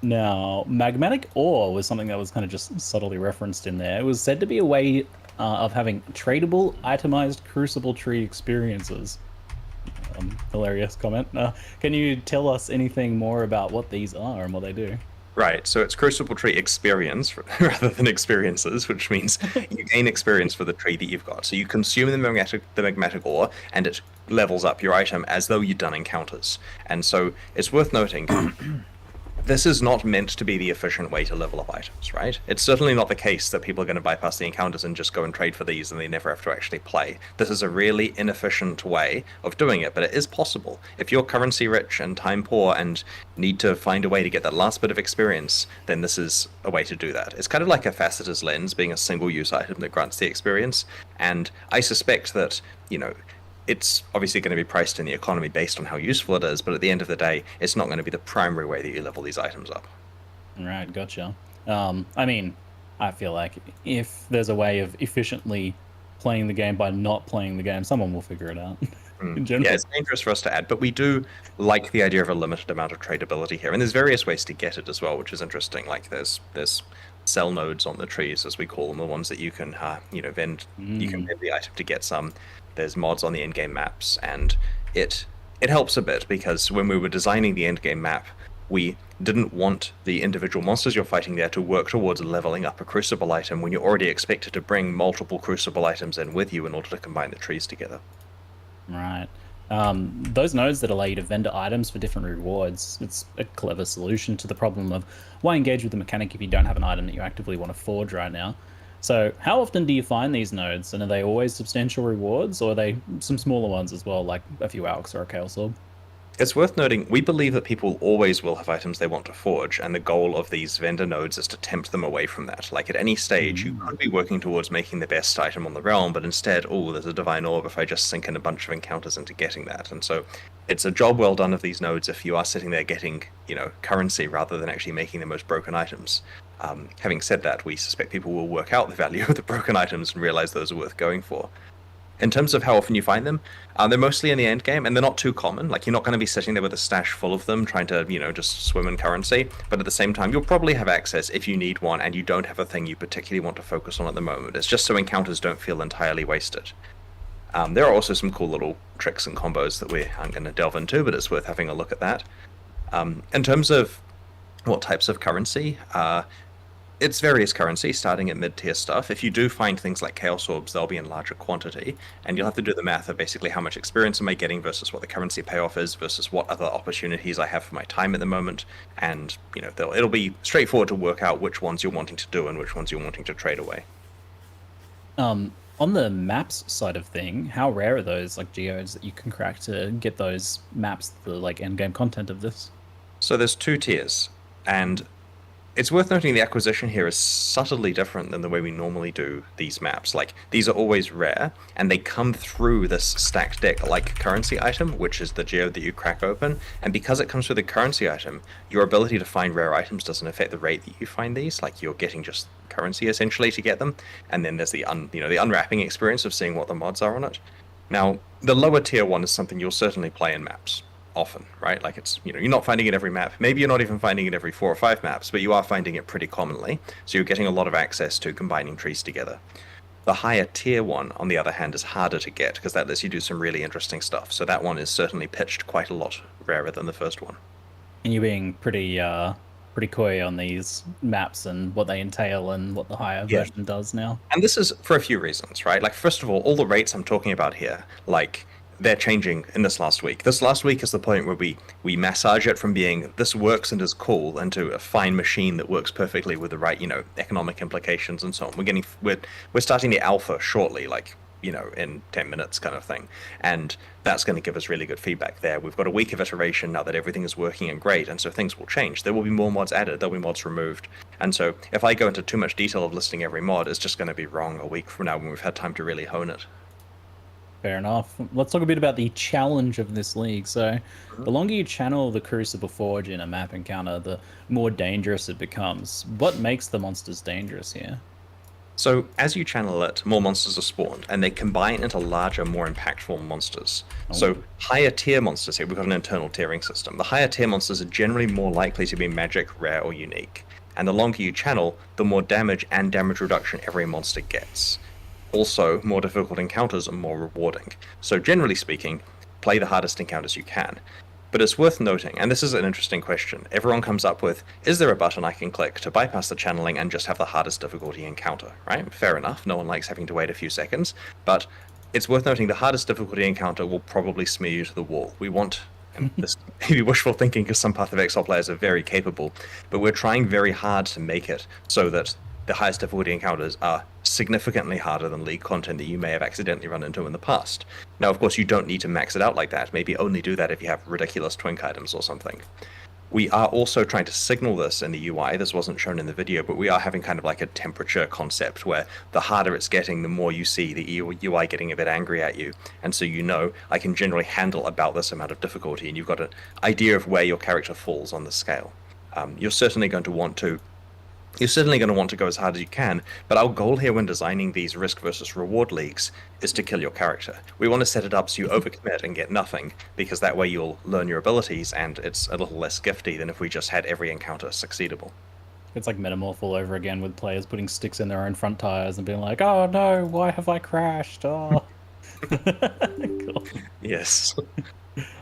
Now, magmatic ore was something that was kind of just subtly referenced in there. It was said to be a way of having tradable, itemized Crucible tree experiences. Hilarious comment. Can you tell us anything more about what these are and what they do? Right, so it's Crucible tree experience rather than experiences, which means you gain experience for the tree that you've got. So you consume the magmatic ore, and it levels up your item as though you'd done encounters. And so it's worth noting, this is not meant to be the efficient way to level up items, right? It's certainly not the case that people are going to bypass the encounters and just go and trade for these and they never have to actually play. This is a really inefficient way of doing it, but it is possible. If you're currency rich and time poor and need to find a way to get that last bit of experience, then this is a way to do that. It's kind of like a faceter's lens being a single use item that grants the experience, and I suspect that, you know, it's obviously going to be priced in the economy based on how useful it is, but at the end of the day, it's not going to be the primary way that you level these items up. Right, gotcha. I mean, I feel like if there's a way of efficiently playing the game by not playing the game, someone will figure it out. In general. Yeah, it's dangerous for us to add, but we do like the idea of a limited amount of tradability here, and there's various ways to get it as well, which is interesting. Like there's cell nodes on the trees, as we call them, the ones that you can vend. You can vend the item to get some. There's mods on the endgame maps, and it helps a bit because when we were designing the endgame map, we didn't want the individual monsters you're fighting there to work towards leveling up a Crucible item when you're already expected to bring multiple Crucible items in with you in order to combine the trees together. Right. Those nodes that allow you to vendor items for different rewards, it's a clever solution to the problem of why engage with the mechanic if you don't have an item that you actively want to forge right now. So how often do you find these nodes, and are they always substantial rewards, or are they some smaller ones as well, like a few Alks or a Chaos Orb? It's worth noting, we believe that people always will have items they want to forge, and the goal of these vendor nodes is to tempt them away from that. Like, at any stage, you could be working towards making the best item on the realm, but instead, oh, there's a Divine Orb if I just sink in a bunch of encounters into getting that. And so it's a job well done of these nodes if you are sitting there getting, currency rather than actually making the most broken items. Having said that, we suspect people will work out the value of the broken items and realize those are worth going for. In terms of how often you find them, they're mostly in the end game, and they're not too common. Like, you're not going to be sitting there with a stash full of them trying to, just swim in currency. But at the same time, you'll probably have access if you need one and you don't have a thing you particularly want to focus on at the moment. It's just so encounters don't feel entirely wasted. There are also some cool little tricks and combos that we aren't going to delve into, but it's worth having a look at that. In terms of what types of currency, it's various currency, starting at mid-tier stuff. If you do find things like Chaos Orbs, they'll be in larger quantity, and you'll have to do the math of basically how much experience am I getting versus what the currency payoff is versus what other opportunities I have for my time at the moment, and it'll be straightforward to work out which ones you're wanting to do and which ones you're wanting to trade away. On the maps side of thing, how rare are those geodes that you can crack to get those maps, the end-game content of this? So there's two tiers, and it's worth noting the acquisition here is subtly different than the way we normally do these maps. These are always rare, and they come through this stacked deck-like currency item, which is the geode that you crack open. And because it comes through the currency item, your ability to find rare items doesn't affect the rate that you find these. You're getting just currency, essentially, to get them. And then there's the unwrapping experience of seeing what the mods are on it. Now, the lower tier one is something you'll certainly play in maps. Often, right? It's, you're not finding it every map. Maybe you're not even finding it every 4 or 5 maps, but you are finding it pretty commonly. So you're getting a lot of access to combining trees together. The higher tier one, on the other hand, is harder to get because that lets you do some really interesting stuff. So that one is certainly pitched quite a lot rarer than the first one. And you're being pretty coy on these maps and what they entail and what the higher version does now. And this is for a few reasons, right? First of all the rates I'm talking about here, they're changing in this last week. This last week is the point where we massage it from being this works and is cool into a fine machine that works perfectly with the right, economic implications and so on. We're starting the alpha shortly, you know, in 10 minutes kind of thing. And that's going to give us really good feedback there. We've got a week of iteration now that everything is working and great, and so things will change. There will be more mods added, there'll be mods removed. And so if I go into too much detail of listing every mod, it's just going to be wrong a week from now when we've had time to really hone it. Fair enough. Let's talk a bit about the challenge of this league. So, the longer you channel the Crucible Forge in a map encounter, the more dangerous it becomes. What makes the monsters dangerous here? So, as you channel it, more monsters are spawned, and they combine into larger, more impactful monsters. Oh. So, higher tier monsters here, we've got an internal tiering system. The higher tier monsters are generally more likely to be magic, rare, or unique. And the longer you channel, the more damage and damage reduction every monster gets. Also, more difficult encounters are more rewarding. So generally speaking, play the hardest encounters you can. But it's worth noting, and this is an interesting question, everyone comes up with, is there a button I can click to bypass the channeling and just have the hardest difficulty encounter, right? Fair enough, no one likes having to wait a few seconds, but it's worth noting the hardest difficulty encounter will probably smear you to the wall. We want, and this may be wishful thinking because some Path of Exile players are very capable, but we're trying very hard to make it so that the highest difficulty encounters are significantly harder than League content that you may have accidentally run into in the past. Now, of course, you don't need to max it out like that. Maybe only do that if you have ridiculous twink items or something. We are also trying to signal this in the UI. This wasn't shown in the video, but we are having kind of like a temperature concept where the harder it's getting, the more you see the UI getting a bit angry at you. And so you know, I can generally handle about this amount of difficulty, and you've got an idea of where your character falls on the scale. You're certainly going to want to go as hard as you can, but our goal here when designing these risk versus reward leagues is to kill your character. We want to set it up so you overcommit and get nothing, because that way you'll learn your abilities and it's a little less gifty than if we just had every encounter succeedable. It's like Metamorph all over again with players putting sticks in their own front tires and being like, oh no, why have I crashed? Oh. Cool. Yes.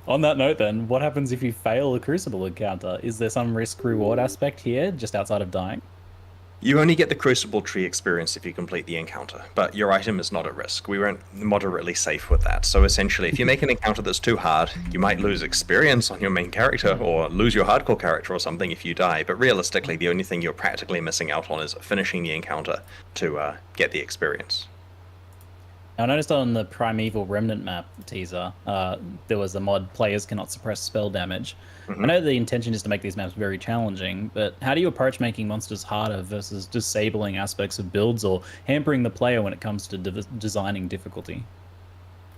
On that note then, what happens if you fail a Crucible encounter? Is there some risk-reward aspect here, just outside of dying? You only get the Crucible tree experience if you complete the encounter, but your item is not at risk. We weren't moderately safe with that. So essentially, if you make an encounter that's too hard, you might lose experience on your main character, or lose your hardcore character or something if you die, but realistically, the only thing you're practically missing out on is finishing the encounter to get the experience. Now, I noticed on the Primeval Remnant map teaser, there was a mod, players cannot suppress spell damage. I know the intention is to make these maps very challenging, but how do you approach making monsters harder versus disabling aspects of builds or hampering the player when it comes to designing difficulty?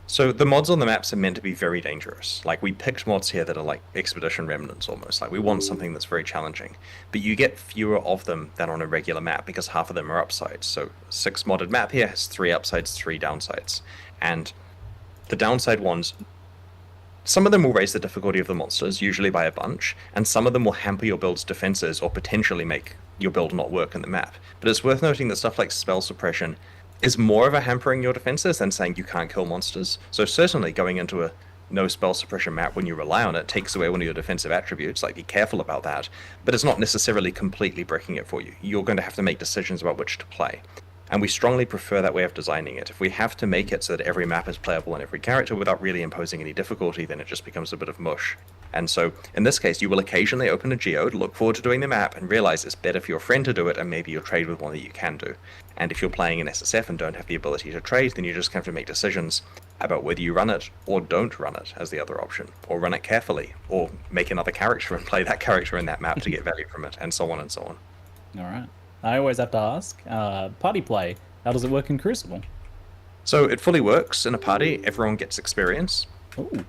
So the mods on the maps are meant to be very dangerous. Like, we picked mods here that are like Expedition Remnants almost. Like, we want something that's very challenging. But you get fewer of them than on a regular map because half of them are upsides. So 6 modded map here has 3 upsides, 3 downsides. And the downside ones, some of them will raise the difficulty of the monsters, usually by a bunch, and some of them will hamper your build's defenses or potentially make your build not work in the map. But it's worth noting that stuff like spell suppression is more of a hampering your defenses than saying you can't kill monsters. So certainly going into a no spell suppression map when you rely on it takes away one of your defensive attributes, like be careful about that, but it's not necessarily completely breaking it for you. You're going to have to make decisions about which to play. And we strongly prefer that way of designing it. If we have to make it so that every map is playable on every character without really imposing any difficulty, then it just becomes a bit of mush. And so, in this case, you will occasionally open a geode, look forward to doing the map, and realize it's better for your friend to do it, and maybe you'll trade with one that you can do. And if you're playing in SSF and don't have the ability to trade, then you just have to make decisions about whether you run it or don't run it as the other option, or run it carefully, or make another character and play that character in that map to get value from it, and so on and so on. Alright. I always have to ask, party play, how does it work in Crucible? So it fully works in a party, everyone gets experience. Ooh.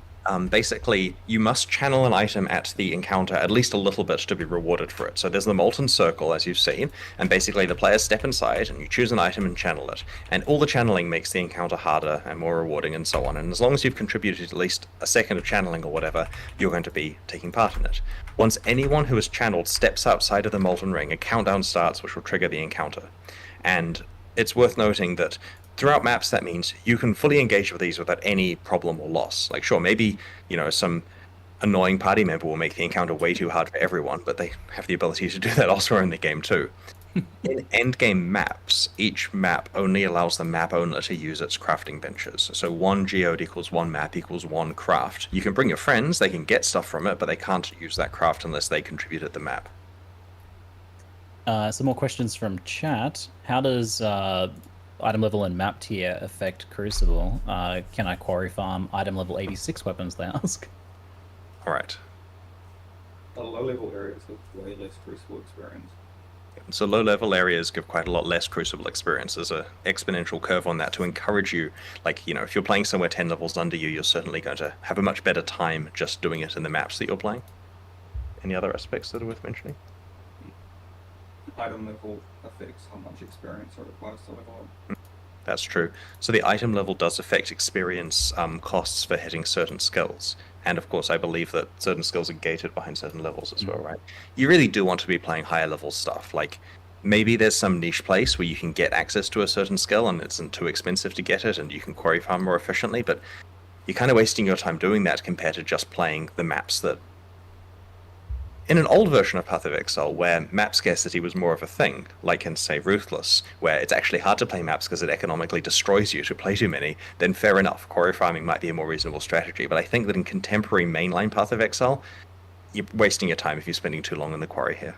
Basically, you must channel an item at the encounter at least a little bit to be rewarded for it. So there's the molten circle, as you've seen, and basically the players step inside and you choose an item and channel it. And all the channeling makes the encounter harder and more rewarding and so on. And as long as you've contributed at least a second of channeling or whatever, you're going to be taking part in it. Once anyone who is channeled steps outside of the molten ring, a countdown starts which will trigger the encounter. And it's worth noting that throughout maps, that means you can fully engage with these without any problem or loss. Like, sure, maybe, you know, some annoying party member will make the encounter way too hard for everyone, but they have the ability to do that elsewhere in the game too. In endgame maps, each map only allows the map owner to use its crafting benches. So 1 geode equals 1 map equals 1 craft. You can bring your friends, they can get stuff from it, but they can't use that craft unless they contributed the map. Some more questions from chat. How does item level and map tier affect Crucible? Can I quarry farm item level 86 weapons, they ask? Alright. The low-level areas have way less Crucible experience. So low-level areas give quite a lot less Crucible experience. There's an exponential curve on that to encourage you. Like, you know, if you're playing somewhere 10 levels under you, you're certainly going to have a much better time just doing it in the maps that you're playing. Any other aspects that are worth mentioning? Item level affects how much experience it requires to level up. That's true. So the item level does affect experience costs for hitting certain skills. And of course, I believe that certain skills are gated behind certain levels as well, right? You really do want to be playing higher level stuff. Like, maybe there's some niche place where you can get access to a certain skill and it isn't too expensive to get it and you can quarry farm more efficiently, but you're kind of wasting your time doing that compared to just playing the maps that... In an old version of Path of Exile, where map scarcity was more of a thing, like in, say, Ruthless, where it's actually hard to play maps because it economically destroys you to play too many, then fair enough, quarry farming might be a more reasonable strategy. But I think that in contemporary mainline Path of Exile, you're wasting your time if you're spending too long in the quarry here.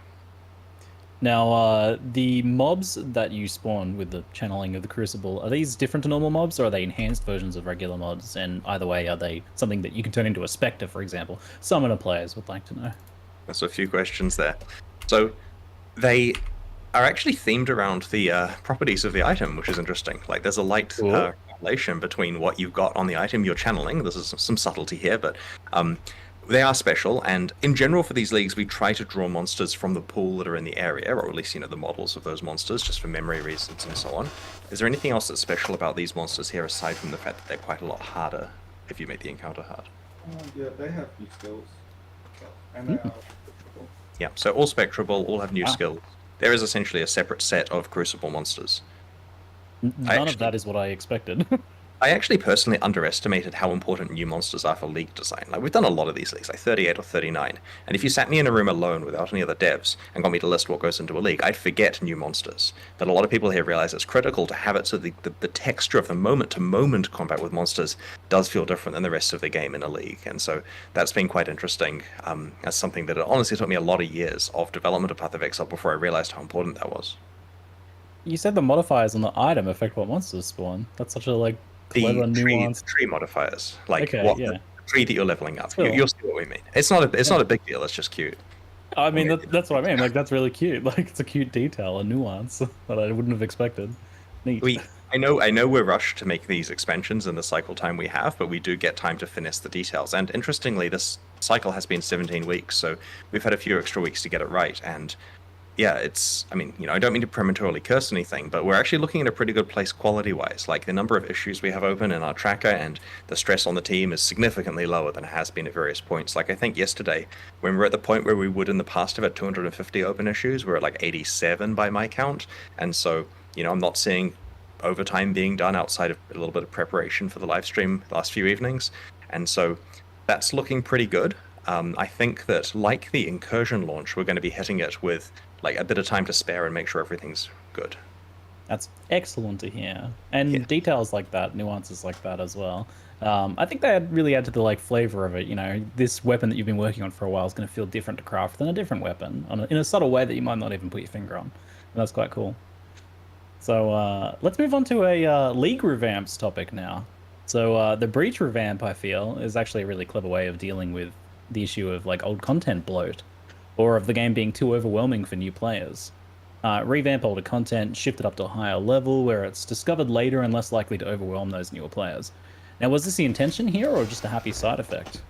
Now, the mobs that you spawn with the channeling of the Crucible, are these different to normal mobs, or are they enhanced versions of regular mobs? And either way, are they something that you can turn into a Spectre, for example? Summoner players would like to know. There's a few questions there. So they are actually themed around the properties of the item, which is interesting. Like, there's a light relation between what you've got on the item you're channeling. There's some subtlety here, but they are special. And in general, for these leagues, we try to draw monsters from the pool that are in the area, or at least, you know, the models of those monsters, just for memory reasons and so on. Is there anything else that's special about these monsters here, aside from the fact that they're quite a lot harder if you make the encounter hard? Yeah, they have new skills. And they are... Yeah, so all Spectrable, all have new skills. There is essentially a separate set of Crucible monsters. None of that is what I expected. I actually personally underestimated how important new monsters are for league design. Like, we've done a lot of these leagues, like 38 or 39, and if you sat me in a room alone without any other devs and got me to list what goes into a league, I'd forget new monsters. But a lot of people here realize it's critical to have it so the texture of the moment-to-moment combat with monsters does feel different than the rest of the game in a league, and so that's been quite interesting. As something that it honestly took me a lot of years of development of Path of Exile before I realized how important that was. You said the modifiers on the item affect what monsters spawn. That's such a, like, clever nuance. The tree modifiers, like okay, the tree that you're leveling up. You'll see what we mean. It's not a big deal. It's just cute. I mean, that's what I mean. Like, that's really cute. Like, it's a cute detail, a nuance that I wouldn't have expected. Neat. I know we're rushed to make these expansions in the cycle time we have, but we do get time to finesse the details. And interestingly, this cycle has been 17 weeks, so we've had a few extra weeks to get it right. And yeah, I mean, you know, I don't mean to prematurely curse anything, but we're actually looking at a pretty good place quality-wise. Like, the number of issues we have open in our tracker and the stress on the team is significantly lower than it has been at various points. Like, I think yesterday, when we're at the point where we would in the past have had 250 open issues, we're at like 87 by my count. And so, you know, I'm not seeing overtime being done outside of a little bit of preparation for the live stream the last few evenings. And so that's looking pretty good. I think that, like the Incursion launch, we're going to be hitting it with like a bit of time to spare and make sure everything's good. That's excellent to hear. And details like that, nuances like that as well. I think they really add to the like flavor of it. You know, this weapon that you've been working on for a while is going to feel different to craft than a different weapon in a subtle way that you might not even put your finger on. And that's quite cool. So let's move on to a League revamps topic now. So the Breach revamp, I feel, is actually a really clever way of dealing with the issue of like old content bloat, or of the game being too overwhelming for new players. Revamp older content, shift it up to a higher level where it's discovered later and less likely to overwhelm those newer players. Now, was this the intention here, or just a happy side effect?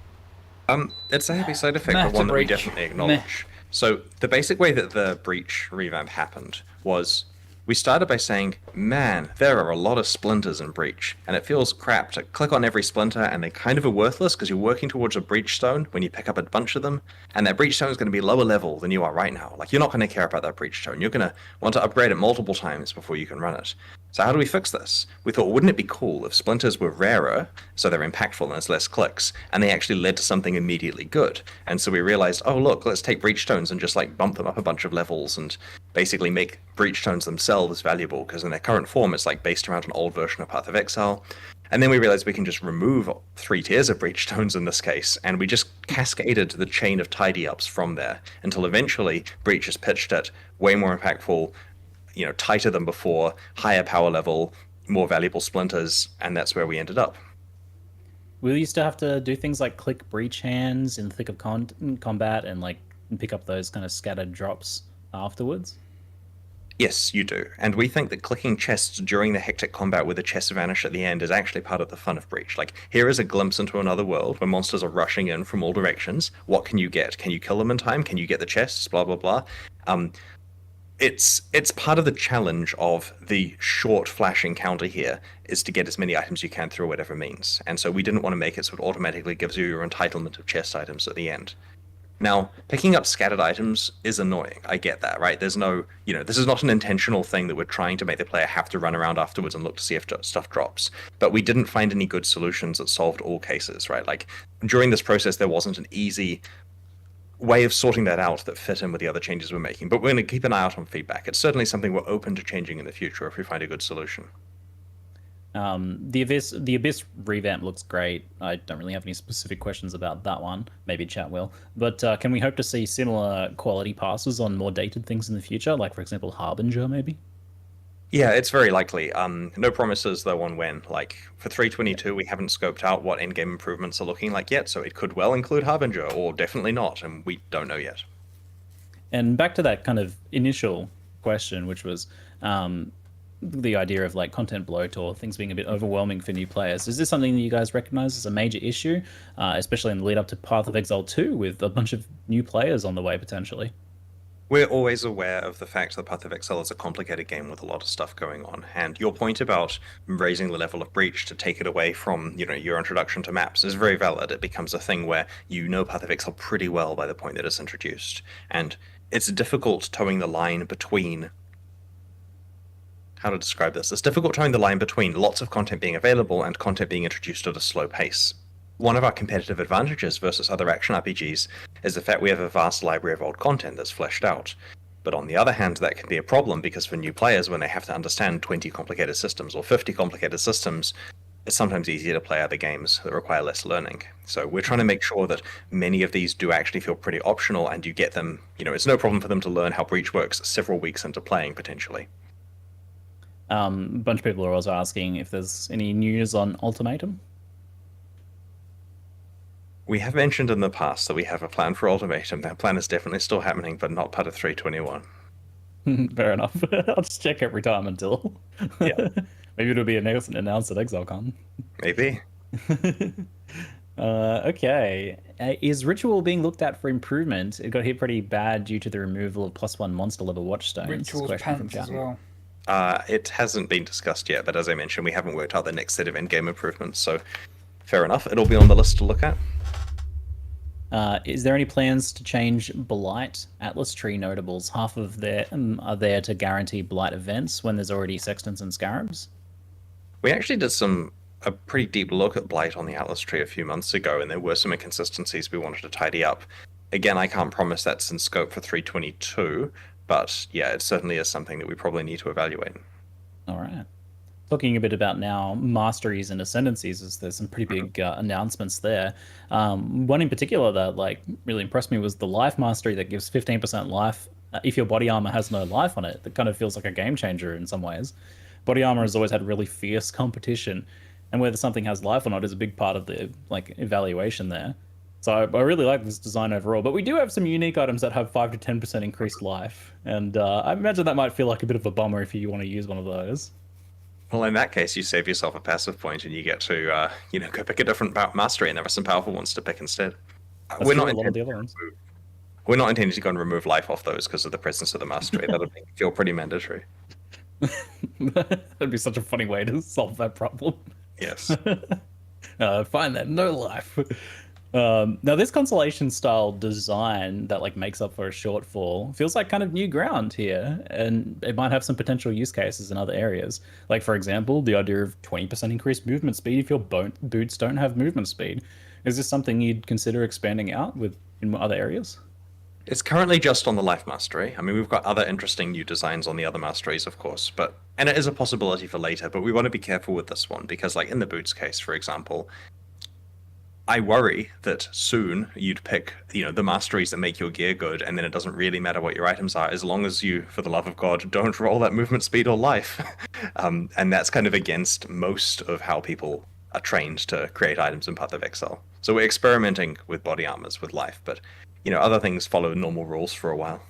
It's a happy side effect, but one that we definitely acknowledge. So the basic way that the Breach revamp happened was we started by saying, man, there are a lot of splinters in Breach, and it feels crap to click on every splinter, and they kind of are worthless because you're working towards a Breach Stone when you pick up a bunch of them, and that Breach Stone is going to be lower level than you are right now. Like, you're not going to care about that Breach Stone. You're going to want to upgrade it multiple times before you can run it. So how do we fix this? We thought, wouldn't it be cool if splinters were rarer, so they're impactful and there's less clicks, and they actually led to something immediately good? And so we realized, oh look, let's take Breach Stones and just like bump them up a bunch of levels and basically make Breach Stones themselves valuable, because in their current form it's like based around an old version of Path of Exile. And then we realized we can just remove 3 tiers of Breach Stones in this case, and we just cascaded the chain of tidy ups from there until eventually Breach is pitched at way more impactful, tighter than before, higher power level, more valuable splinters, and that's where we ended up. Will you still have to do things like click breach hands in the thick of combat and like pick up those kind of scattered drops afterwards? Yes, you do. And we think that clicking chests during the hectic combat with the chests vanish at the end is actually part of the fun of Breach. Like, here is a glimpse into another world where monsters are rushing in from all directions. What can you get? Can you kill them in time? Can you get the chests? Blah, blah, blah. It's part of the challenge of the short flash encounter here is to get as many items you can through whatever means. And so we didn't want to make it so it automatically gives you your entitlement of chest items at the end. Now, picking up scattered items is annoying. I get that, right? There's no, this is not an intentional thing that we're trying to make the player have to run around afterwards and look to see if stuff drops. But we didn't find any good solutions that solved all cases, right? Like, during this process, there wasn't an easy way of sorting that out that fit in with the other changes we're making. But we're going to keep an eye out on feedback. It's certainly something we're open to changing in the future if we find a good solution. The Abyss revamp looks great. I don't really have any specific questions about that one. Maybe chat will. But can we hope to see similar quality passes on more dated things in the future? Like, for example, Harbinger, maybe? Yeah, it's very likely. No promises, though, on when. Like, for 3.22, we haven't scoped out what in-game improvements are looking like yet, so it could well include Harbinger, or definitely not, and we don't know yet. And back to that kind of initial question, which was the idea of like content bloat or things being a bit overwhelming for new players. Is this something that you guys recognize as a major issue, especially in the lead up to Path of Exile 2 with a bunch of new players on the way potentially? We're always aware of the fact that Path of Exile is a complicated game with a lot of stuff going on, and your point about raising the level of Breach to take it away from, your introduction to maps is very valid. It becomes a thing where Path of Exile pretty well by the point that it's introduced, and it's difficult towing the line between... How to describe this? It's difficult towing the line between lots of content being available and content being introduced at a slow pace. One of our competitive advantages versus other action RPGs is the fact we have a vast library of old content that's fleshed out. But on the other hand, that can be a problem because for new players, when they have to understand 20 complicated systems or 50 complicated systems, it's sometimes easier to play other games that require less learning. So we're trying to make sure that many of these do actually feel pretty optional and you get them, it's no problem for them to learn how Breach works several weeks into playing potentially. A bunch of people are also asking if there's any news on Ultimatum. We have mentioned in the past that we have a plan for Ultimatum. That plan is definitely still happening, but not part of 3.21. Fair enough. I'll just check every time until... Yeah. Maybe it'll be announced at ExileCon. Maybe. Okay. Is Ritual being looked at for improvement? It got hit pretty bad due to the removal of +1 monster level watchstones. Ritual's pants as well. It hasn't been discussed yet, but as I mentioned, we haven't worked out the next set of in-game improvements, so fair enough. It'll be on the list to look at. Is there any plans to change Blight Atlas Tree notables? Half of them are there to guarantee Blight events when there's already Sextants and Scarabs. We actually did a pretty deep look at Blight on the Atlas Tree a few months ago, and there were some inconsistencies we wanted to tidy up. Again, I can't promise that's in scope for 3.22, but yeah, it certainly is something that we probably need to evaluate. All right. Talking a bit about now masteries and ascendancies, as there's some pretty big announcements there. One in particular that really impressed me was the life mastery that gives 15% life if your body armor has no life on it. That kind of feels like a game changer in some ways. Body armor has always had really fierce competition, and whether something has life or not is a big part of the evaluation there. So I really like this design overall, but we do have some unique items that have 5 to 10% increased life, and I imagine that might feel like a bit of a bummer if you want to use one of those. Well, in that case, you save yourself a passive point, and you get to go pick a different mastery, and there are some powerful ones to pick instead. We're not intending to go and remove life off those because of the presence of the mastery. That would feel pretty mandatory. That'd be such a funny way to solve that problem. Yes. Find that no life. Now this consolation style design that makes up for a shortfall feels like kind of new ground here, and it might have some potential use cases in other areas. Like, for example, the idea of 20% increased movement speed if your boots don't have movement speed. Is this something you'd consider expanding out in other areas? It's currently just on the life mastery. I mean, we've got other interesting new designs on the other masteries, of course, and it is a possibility for later, but we want to be careful with this one because, in the boots case, for example, I worry that soon you'd pick, the masteries that make your gear good, and then it doesn't really matter what your items are, as long as you, for the love of God, don't roll that movement speed or life. And that's kind of against most of how people are trained to create items in Path of Exile. So we're experimenting with body armors, with life, but, other things follow normal rules for a while.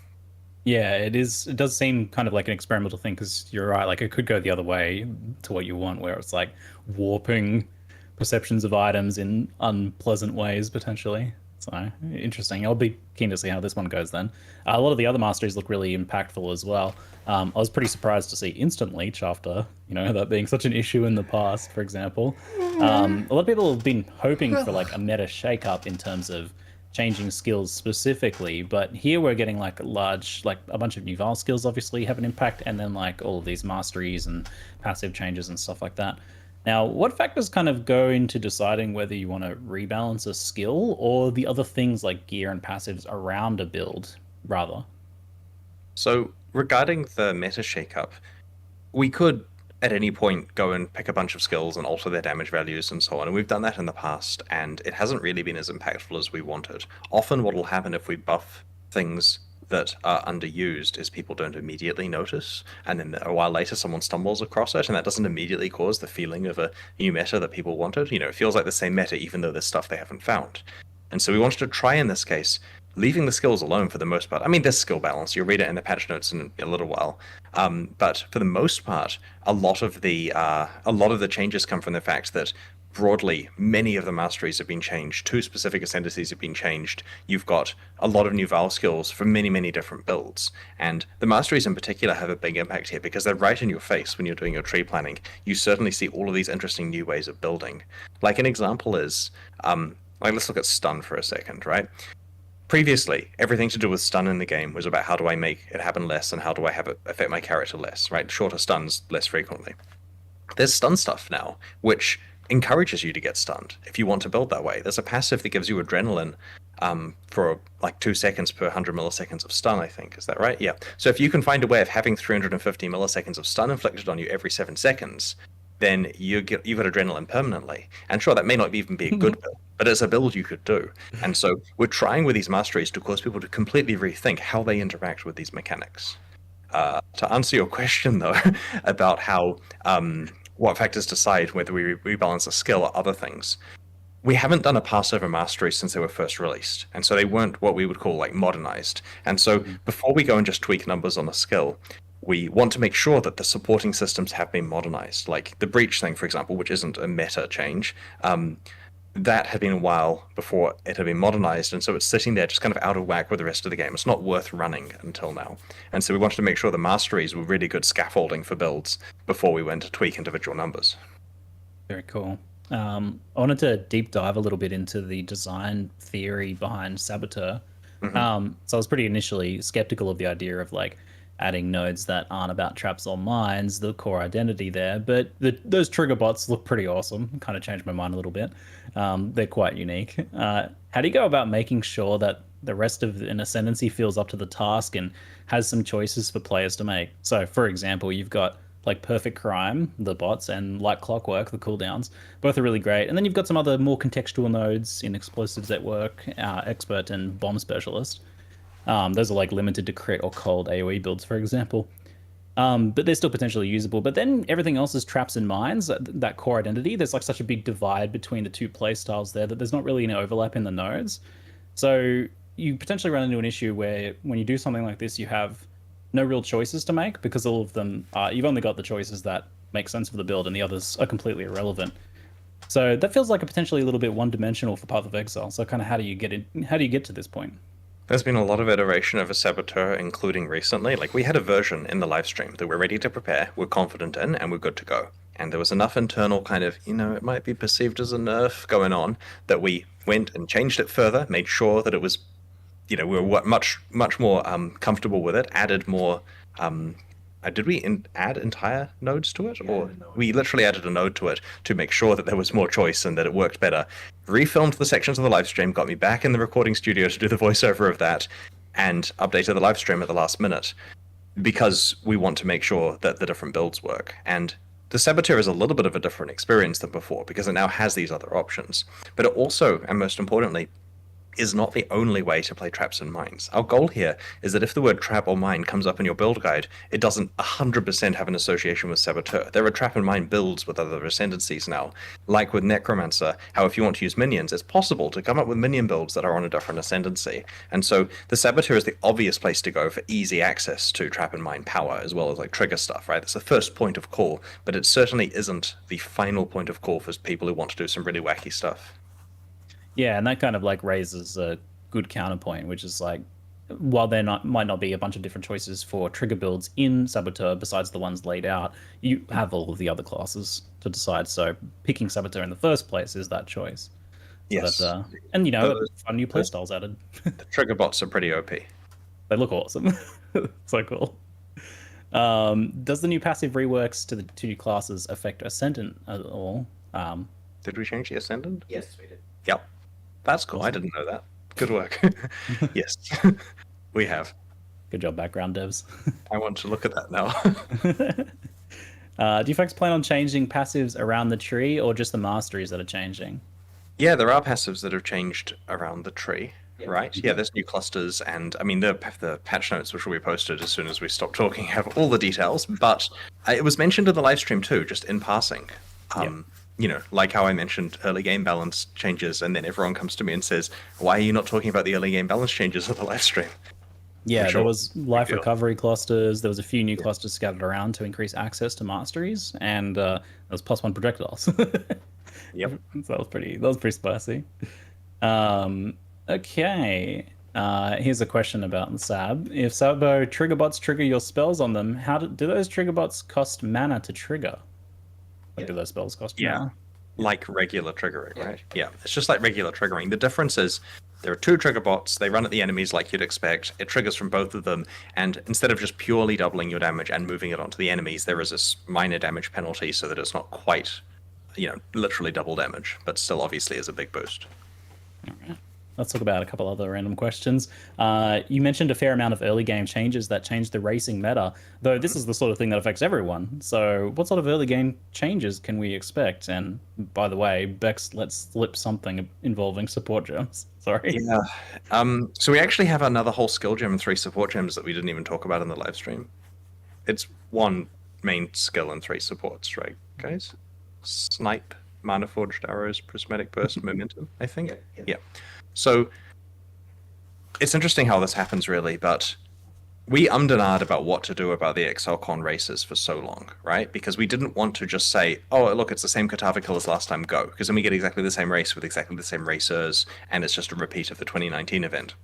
Yeah, it is. It does seem kind of like an experimental thing, because you're right. Like, it could go the other way to what you want, where it's like warping perceptions of items in unpleasant ways, potentially. So, interesting. I'll be keen to see how this one goes then. A lot of the other masteries look really impactful as well. I was pretty surprised to see instant leech after, that being such an issue in the past, for example. A lot of people have been hoping for like a meta shakeup in terms of changing skills specifically, but here we're getting like a bunch of new Val skills obviously have an impact, and then like all of these masteries and passive changes and stuff like that. Now, what factors kind of go into deciding whether you want to rebalance a skill, or the other things like gear and passives around a build, rather? So, regarding the meta shakeup, we could at any point go and pick a bunch of skills and alter their damage values and so on, and we've done that in the past, and it hasn't really been as impactful as we wanted. Often what will happen if we buff things that are underused is people don't immediately notice, and then a while later someone stumbles across it, and that doesn't immediately cause the feeling of a new meta that people wanted. It feels like the same meta even though there's stuff they haven't found. And so we wanted to try in this case, leaving the skills alone for the most part. I mean, there's skill balance. You'll read it in the patch notes in a little while. But for the most part, a lot of the changes come from the fact that broadly, many of the masteries have been changed. 2 specific ascendancies have been changed. You've got a lot of new Val skills for many, many different builds. And the masteries in particular have a big impact here because they're right in your face when you're doing your tree planning. You certainly see all of these interesting new ways of building. Like an example is, let's look at stun for a second, right? Previously, everything to do with stun in the game was about how do I make it happen less and how do I have it affect my character less, right? Shorter stuns less frequently. There's stun stuff now, which encourages you to get stunned if you want to build that way. There's a passive that gives you adrenaline for like 2 seconds per 100 milliseconds of stun, I think. Is that right? Yeah. So if you can find a way of having 350 milliseconds of stun inflicted on you every 7 seconds, then you've got adrenaline permanently. And sure, that may not even be a good build, but it's a build you could do. And so we're trying with these masteries to cause people to completely rethink how they interact with these mechanics. To answer your question, though, about how what factors decide whether we rebalance a skill or other things, we haven't done a Passover mastery since they were first released, and so they weren't what we would call like modernized. And so before we go and just tweak numbers on a skill, we want to make sure that the supporting systems have been modernized. Like the breach thing, for example, which isn't a meta change, that had been a while before it had been modernized, and so it's sitting there just kind of out of whack with the rest of the game. It's not worth running until now. And so we wanted to make sure the masteries were really good scaffolding for builds before we went to tweak individual numbers. Very cool. I wanted to deep dive a little bit into the design theory behind Saboteur. So I was pretty initially skeptical of the idea of like adding nodes that aren't about traps or mines, the core identity there, but those trigger bots look pretty awesome. Kind of changed my mind a little bit. They're quite unique. How do you go about making sure that the rest of an ascendancy feels up to the task and has some choices for players to make? So for example, you've got like Perfect Crime, the bots, and Like Clockwork, the cooldowns. Both are really great. And then you've got some other more contextual nodes in Explosives Network, Expert, and Bomb Specialist. Those are like limited to crit or cold AoE builds, for example. But they're still potentially usable. But then everything else is traps and mines, that core identity. There's like such a big divide between the two playstyles there that there's not really any overlap in the nodes. So you potentially run into an issue where when you do something like this, you have no real choices to make because all of them you've only got the choices that make sense for the build and the others are completely irrelevant. So that feels like a potentially a little bit one-dimensional for Path of Exile. So kind of how do you get to this point? There's been a lot of iteration of a Saboteur, including recently. Like, we had a version in the live stream that we're ready to prepare, we're confident in, and we're good to go. And there was enough internal kind of, it might be perceived as a nerf going on, that we went and changed it further, made sure that it was, we were much more comfortable with it, added more... did we add entire nodes to it? Or we literally added a node to it to make sure that there was more choice and that it worked better. Refilmed the sections of the live stream, got me back in the recording studio to do the voiceover of that, and updated the live stream at the last minute. Because we want to make sure that the different builds work. And the Saboteur is a little bit of a different experience than before because it now has these other options. But it also, and most importantly, is not the only way to play traps and mines. Our goal here is that if the word trap or mine comes up in your build guide, it doesn't 100% have an association with Saboteur. There are trap and mine builds with other ascendancies now. Like with Necromancer, how if you want to use minions, it's possible to come up with minion builds that are on a different ascendancy. And so the Saboteur is the obvious place to go for easy access to trap and mine power, as well as like trigger stuff, right? That's the first point of call, but it certainly isn't the final point of call for people who want to do some really wacky stuff. Yeah, and that kind of like raises a good counterpoint, which is like, while there might not be a bunch of different choices for trigger builds in Saboteur besides the ones laid out, you have all of the other classes to decide. So picking Saboteur in the first place is that choice. Yes. So that, and you know, fun new playstyles added. The trigger bots are pretty OP. They look awesome. So cool. Does the new passive reworks to the two new classes affect Ascendant at all? Did we change the Ascendant? Yes, we did. Yep. That's cool. I didn't know that. Good work. Yes, we have. Good job, background devs. I want to look at that now. Do you folks plan on changing passives around the tree or just the masteries that are changing? Yeah, there are passives that have changed around the tree, right? Yeah, there's new clusters, and I mean, the patch notes, which will be posted as soon as we stop talking, have all the details, but it was mentioned in the live stream too, just in passing. You know, like how I mentioned early game balance changes, and then everyone comes to me and says, why are you not talking about the early game balance changes at the live stream? Yeah, there was life recovery clusters. There was a few new clusters scattered around to increase access to masteries, and there was +1 projectiles. Yep. So that was pretty spicy. Okay. Here's a question about the Sab. If Sabo trigger bots trigger your spells on them, how do those trigger bots cost mana to trigger? Like, do those spells cost mana? Like regular triggering, right? Yeah, it's just like regular triggering. The difference is there are two trigger bots. They run at the enemies like you'd expect. It triggers from both of them, and instead of just purely doubling your damage and moving it onto the enemies, there is this minor damage penalty so that it's not quite, you know, literally double damage, but still obviously is a big boost. All right. Let's talk about a couple other random questions. You mentioned a fair amount of early game changes that changed the racing meta, though this is the sort of thing that affects everyone. So what sort of early game changes can we expect? And by the way, Bex, let's flip something involving support gems. Sorry. Yeah. So we actually have another whole skill gem and 3 support gems that we didn't even talk about in the live stream. It's 1 main skill and 3 supports, right, guys? Snipe, Mana Forged Arrows, Prismatic Burst, Momentum, I think? Yeah. So it's interesting how this happens, really, but we ummed and ahed about what to do about the ExileCon races for so long, right? Because we didn't want to just say, oh, look, it's the same Katava kill as last time, go. Because then we get exactly the same race with exactly the same racers, and it's just a repeat of the 2019 event.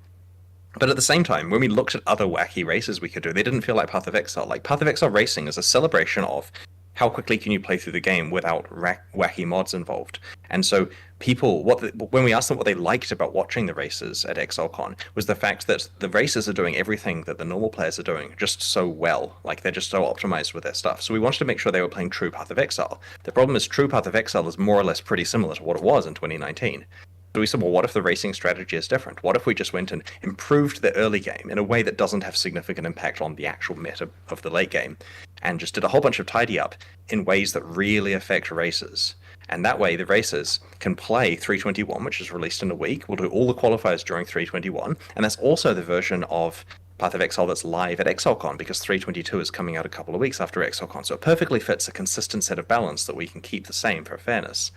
But at the same time, when we looked at other wacky races we could do, they didn't feel like Path of Exile. Like, Path of Exile racing is a celebration of how quickly can you play through the game without wacky mods involved. And so people, when we asked them what they liked about watching the races at ExileCon, was the fact that the races are doing everything that the normal players are doing just so well. Like, they're just so optimized with their stuff. So we wanted to make sure they were playing true Path of Exile. The problem is true Path of Exile is more or less pretty similar to what it was in 2019. So we said, well, what if the racing strategy is different? What if we just went and improved the early game in a way that doesn't have significant impact on the actual meta of the late game, and just did a whole bunch of tidy up in ways that really affect races? And that way the races can play 321, which is released in a week. We'll do all the qualifiers during 321, and that's also the version of Path of Exile that's live at ExileCon, because 322 is coming out a couple of weeks after ExileCon. So it perfectly fits a consistent set of balance that we can keep the same for fairness.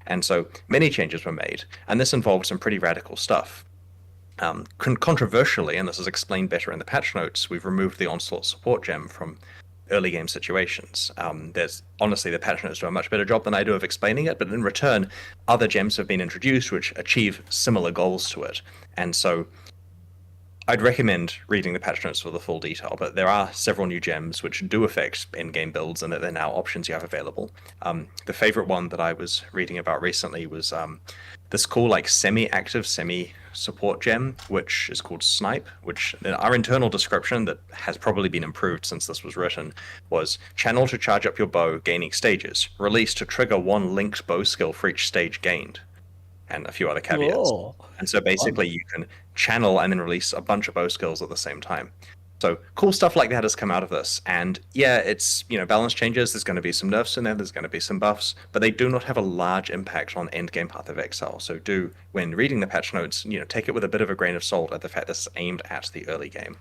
And so many changes were made, and this involved some pretty radical stuff. Controversially, and this is explained better in the patch notes, we've removed the Onslaught support gem from early game situations. Honestly, the patch notes do a much better job than I do of explaining it, but in return, other gems have been introduced which achieve similar goals to it. And so I'd recommend reading the patch notes for the full detail, but there are several new gems which do affect in-game builds, and that they're now options you have available. The favorite one that I was reading about recently was this cool, like, semi-active, semi-support gem, which is called Snipe, which our internal description that has probably been improved since this was written was channel to charge up your bow, gaining stages. Release to trigger 1 linked bow skill for each stage gained. And a few other caveats. Whoa. And so basically you can channel and then release a bunch of bow skills at the same time. So cool stuff like that has come out of this. And yeah, it's, balance changes. There's going to be some nerfs in there. There's going to be some buffs, but they do not have a large impact on endgame Path of Exile. So when reading the patch notes, take it with a bit of a grain of salt at the fact this is aimed at the early game.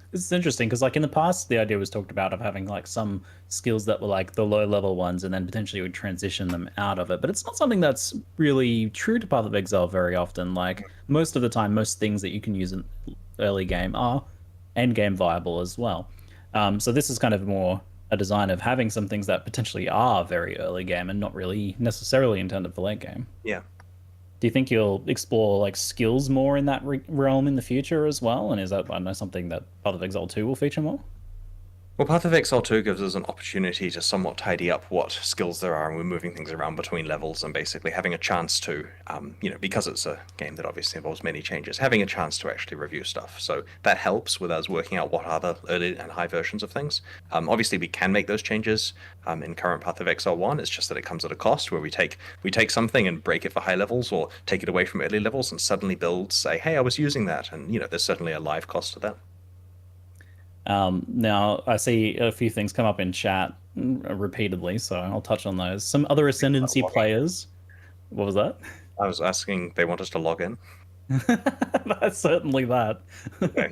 This is interesting because, in the past, the idea was talked about of having some skills that were the low level ones, and then potentially would transition them out of it. But it's not something that's really true to Path of Exile very often. Most of the time, most things that you can use in early game are end game viable as well. So this is kind of more a design of having some things that potentially are very early game and not really necessarily intended for late game. Yeah. Do you think you'll explore skills more in that realm in the future as well? And is that, something that Path of Exile 2 will feature more? Well, Path of Exile 2 gives us an opportunity to somewhat tidy up what skills there are, and we're moving things around between levels and basically having a chance to, because it's a game that obviously involves many changes, having a chance to actually review stuff. So that helps with us working out what are the early and high versions of things. Obviously, we can make those changes in current Path of Exile 1. It's just that it comes at a cost where we take something and break it for high levels, or take it away from early levels and suddenly build, say, hey, I was using that. And, there's certainly a live cost to that. Now, I see a few things come up in chat repeatedly, so I'll touch on those. Some other Ascendancy players... What was that? I was asking, they want us to log in? That's certainly that. Okay.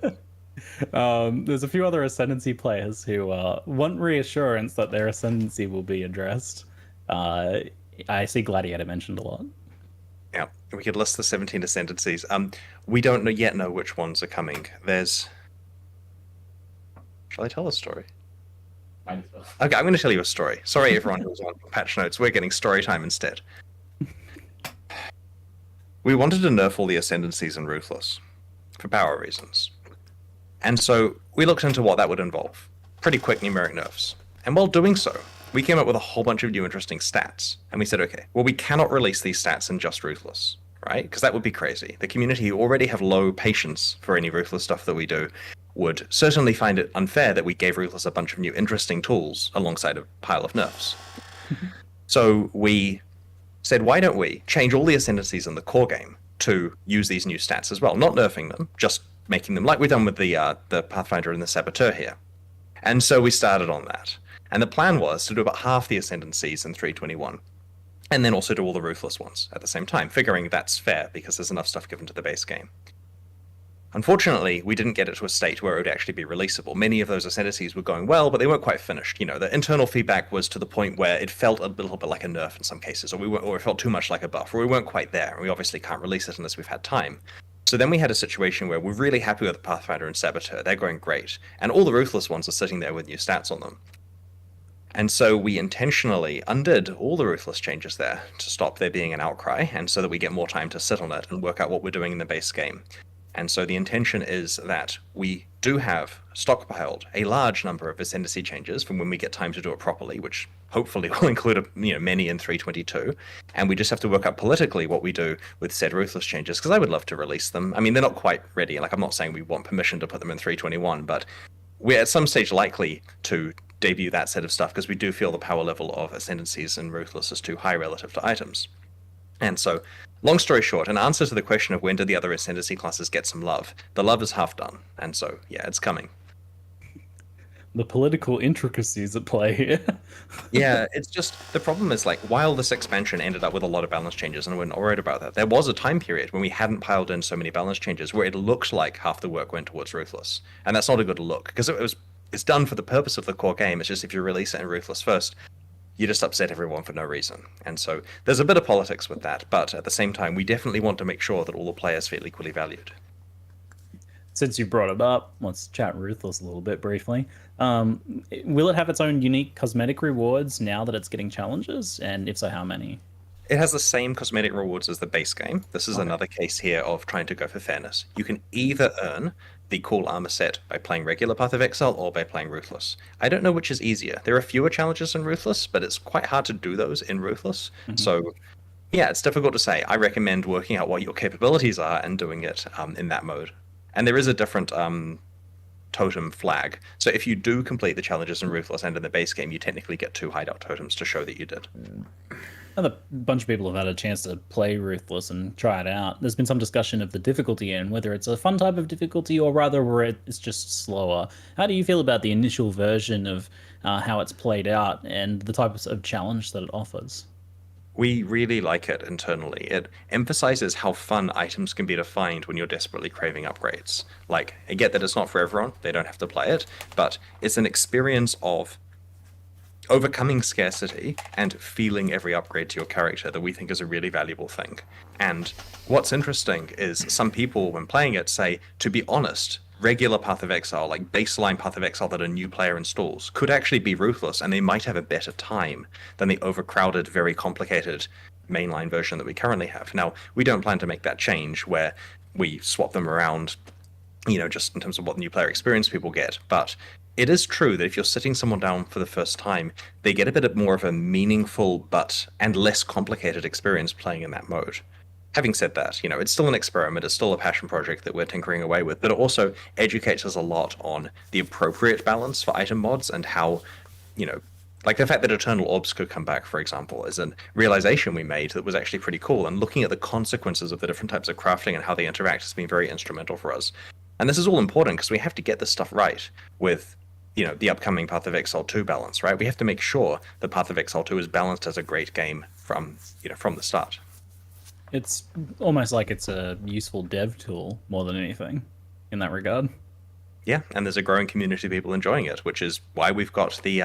There's a few other Ascendancy players who want reassurance that their Ascendancy will be addressed. I see Gladiator mentioned a lot. Yeah, we could list the 17 Ascendancies. We don't yet know which ones are coming. There's... Shall I tell a story? Okay, I'm going to tell you a story. Sorry, everyone who was on patch notes. We're getting story time instead. We wanted to nerf all the Ascendancies in Ruthless for power reasons. And so we looked into what that would involve. Pretty quick numeric nerfs. And while doing so, we came up with a whole bunch of new interesting stats. And we said, okay, well, we cannot release these stats in just Ruthless, right? Because that would be crazy. The community who already have low patience for any Ruthless stuff that we do would certainly find it unfair that we gave Ruthless a bunch of new interesting tools alongside a pile of nerfs. So we said, why don't we change all the Ascendancies in the core game to use these new stats as well? Not nerfing them, just making them like we've done with the Pathfinder and the Saboteur here. And so we started on that. And the plan was to do about half the Ascendancies in 321, and then also do all the Ruthless ones at the same time, figuring that's fair because there's enough stuff given to the base game. Unfortunately, we didn't get it to a state where it would actually be releasable. Many of those Ascendancies were going well, but they weren't quite finished. The internal feedback was to the point where it felt a little bit like a nerf in some cases, or it felt too much like a buff, or we weren't quite there, and we obviously can't release it unless we've had time. So then we had a situation where we're really happy with the Pathfinder and Saboteur. They're going great. And all the Ruthless ones are sitting there with new stats on them. And so we intentionally undid all the Ruthless changes there to stop there being an outcry, and so that we get more time to sit on it and work out what we're doing in the base game. And so the intention is that we do have stockpiled a large number of Ascendancy changes from when we get time to do it properly, which hopefully will include many in 322. And we just have to work out politically what we do with said Ruthless changes, because I would love to release them. I mean, they're not quite ready. I'm not saying we want permission to put them in 321, but we're at some stage likely to debut that set of stuff, because we do feel the power level of Ascendancies and Ruthless is too high relative to items. And so, long story short, in answer to the question of when did the other Ascendancy classes get some love, the love is half done. And so, yeah, it's coming. The political intricacies at play here. Yeah, it's just, the problem is, while this expansion ended up with a lot of balance changes, and we're not worried about that, there was a time period when we hadn't piled in so many balance changes where it looked like half the work went towards Ruthless. And that's not a good look, because it's done for the purpose of the core game. It's just if you release it in Ruthless first, you just upset everyone for no reason. And so there's a bit of politics with that, but at the same time, we definitely want to make sure that all the players feel equally valued. Since you brought it up, let's chat Ruthless a little bit briefly. Will it have its own unique cosmetic rewards now that it's getting challenges? And if so, how many? It has the same cosmetic rewards as the base game. This is another case here of trying to go for fairness. You can either earn the cool armor set by playing regular Path of Exile or by playing Ruthless. I don't know which is easier. There are fewer challenges in Ruthless, but it's quite hard to do those in Ruthless. Mm-hmm. So, yeah, it's difficult to say. I recommend working out what your capabilities are and doing it in that mode. And there is a different totem flag. So if you do complete the challenges in Ruthless and in the base game, you technically get 2 hideout totems to show that you did. A bunch of people have had a chance to play Ruthless and try it out. There's been some discussion of the difficulty and whether it's a fun type of difficulty or rather where it's just slower. How do you feel about the initial version of how it's played out and the types of challenge that it offers? We really like it internally. It emphasizes how fun items can be to find when you're desperately craving upgrades. Like, I get that it's not for everyone, they don't have to play it, but it's an experience of overcoming scarcity and feeling every upgrade to your character that we think is a really valuable thing. And what's interesting is some people, when playing it, say, to be honest, regular Path of Exile, like baseline Path of Exile that a new player installs, could actually be Ruthless, and they might have a better time than the overcrowded, very complicated mainline version that we currently have. Now, we don't plan to make that change where we swap them around, you know, just in terms of what new player experience people get, but it is true that if you're sitting someone down for the first time, they get a bit more of a meaningful and less complicated experience playing in that mode. Having said that, you know, it's still an experiment, it's still a passion project that we're tinkering away with, but it also educates us a lot on the appropriate balance for item mods and how, you know, like the fact that Eternal Orbs could come back, for example, is a realization we made that was actually pretty cool, and looking at the consequences of the different types of crafting and how they interact has been very instrumental for us. And this is all important because we have to get this stuff right with, you know, the upcoming Path of Exile 2 balance, right? We have to make sure that Path of Exile 2 is balanced as a great game from the start. It's almost like it's a useful dev tool more than anything in that regard. Yeah, and there's a growing community of people enjoying it, which is why we've got the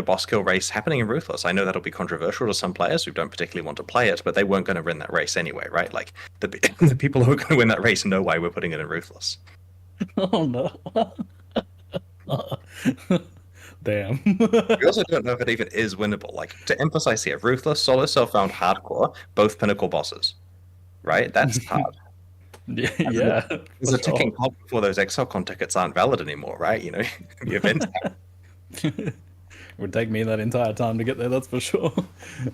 boss kill race happening in Ruthless. I know that'll be controversial to some players who don't particularly want to play it, but they weren't going to win that race anyway, right? Like, the people who are going to win that race know why we're putting it in Ruthless. Oh, no. Damn. We also don't know if it even is winnable. Like, to emphasize here, Ruthless, Solo Self-Found, Hardcore, both pinnacle bosses. Right? That's hard. Yeah. There's a ticking clock before those ExileCon tickets aren't valid anymore, right? You know, the event. It would take me that entire time to get there, that's for sure.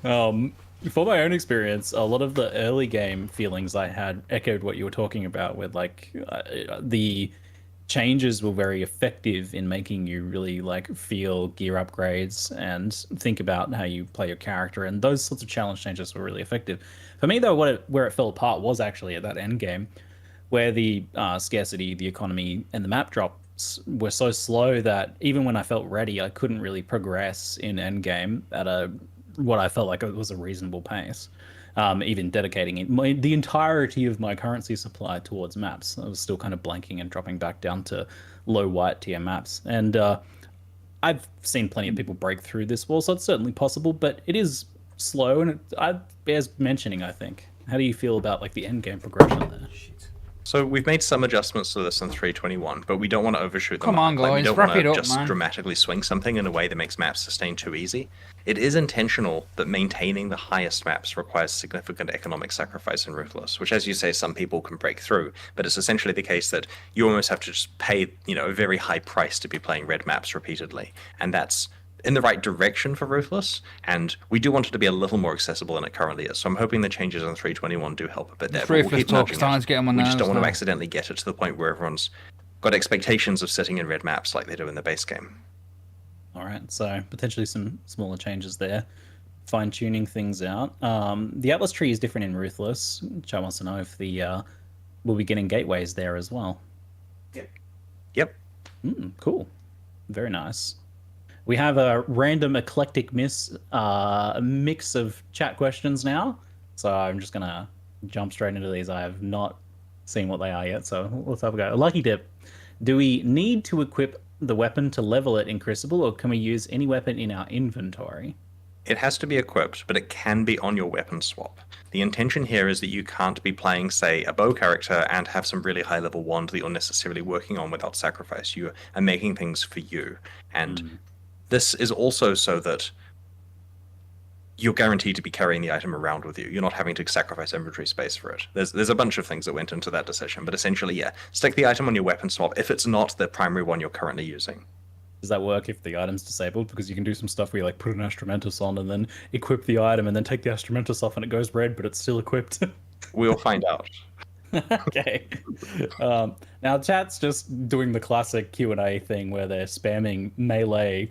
For my own experience, a lot of the early game feelings I had echoed what you were talking about with, like, the changes were very effective in making you really, like, feel gear upgrades and think about how you play your character, and those sorts of challenge changes were really effective. For me, though, where it fell apart was actually at that end game, where the scarcity, the economy, and the map drops were so slow that even when I felt ready, I couldn't really progress in end game at what I felt like it was a reasonable pace. Even dedicating the entirety of my currency supply towards maps. I was still kind of blanking and dropping back down to low white tier maps. And I've seen plenty of people break through this wall, so it's certainly possible, but it is slow and it bears mentioning, I think. How do you feel about, like, the end game progression there? So we've made some adjustments to this in 3.21, but we don't want to overshoot them. Come on, guys, we don't wrap want it to up, just man. dramatically swing something in a way that makes maps sustain too easy. It is intentional that maintaining the highest maps requires significant economic sacrifice in Ruthless, which, as you say, some people can break through, but it's essentially the case that you almost have to just pay, you know, a very high price to be playing red maps repeatedly, and that's in the right direction for Ruthless, and we do want it to be a little more accessible than it currently is. So I'm hoping the changes on 3.21 do help a bit there. But we'll keep nudging it. We just don't want to accidentally get it to the point where everyone's got expectations of sitting in red maps like they do in the base game. All right, so potentially some smaller changes there, fine-tuning things out. The Atlas tree is different in Ruthless. Joe wants to know if we'll be getting gateways there as well. Yep. Cool. Very nice. We have a random eclectic mix of chat questions now, so I'm just gonna jump straight into these. I have not seen what they are yet, so let's have a go. Lucky Dip, do we need to equip the weapon to level it in Crucible, or can we use any weapon in our inventory? It has to be equipped, but it can be on your weapon swap. The intention here is that you can't be playing, say, a bow character and have some really high level wand that you're necessarily working on without sacrifice. You are making things for you, and this is also so that you're guaranteed to be carrying the item around with you. You're not having to sacrifice inventory space for it. There's a bunch of things that went into that decision, but essentially, yeah, stick the item on your weapon swap if it's not the primary one you're currently using. Does that work if the item's disabled? Because you can do some stuff where you, like, put an Astramentus on and then equip the item and then take the Astramentus off and it goes red, but it's still equipped. We'll find out. Okay. Now chat's just doing the classic Q&A thing where they're spamming melee ?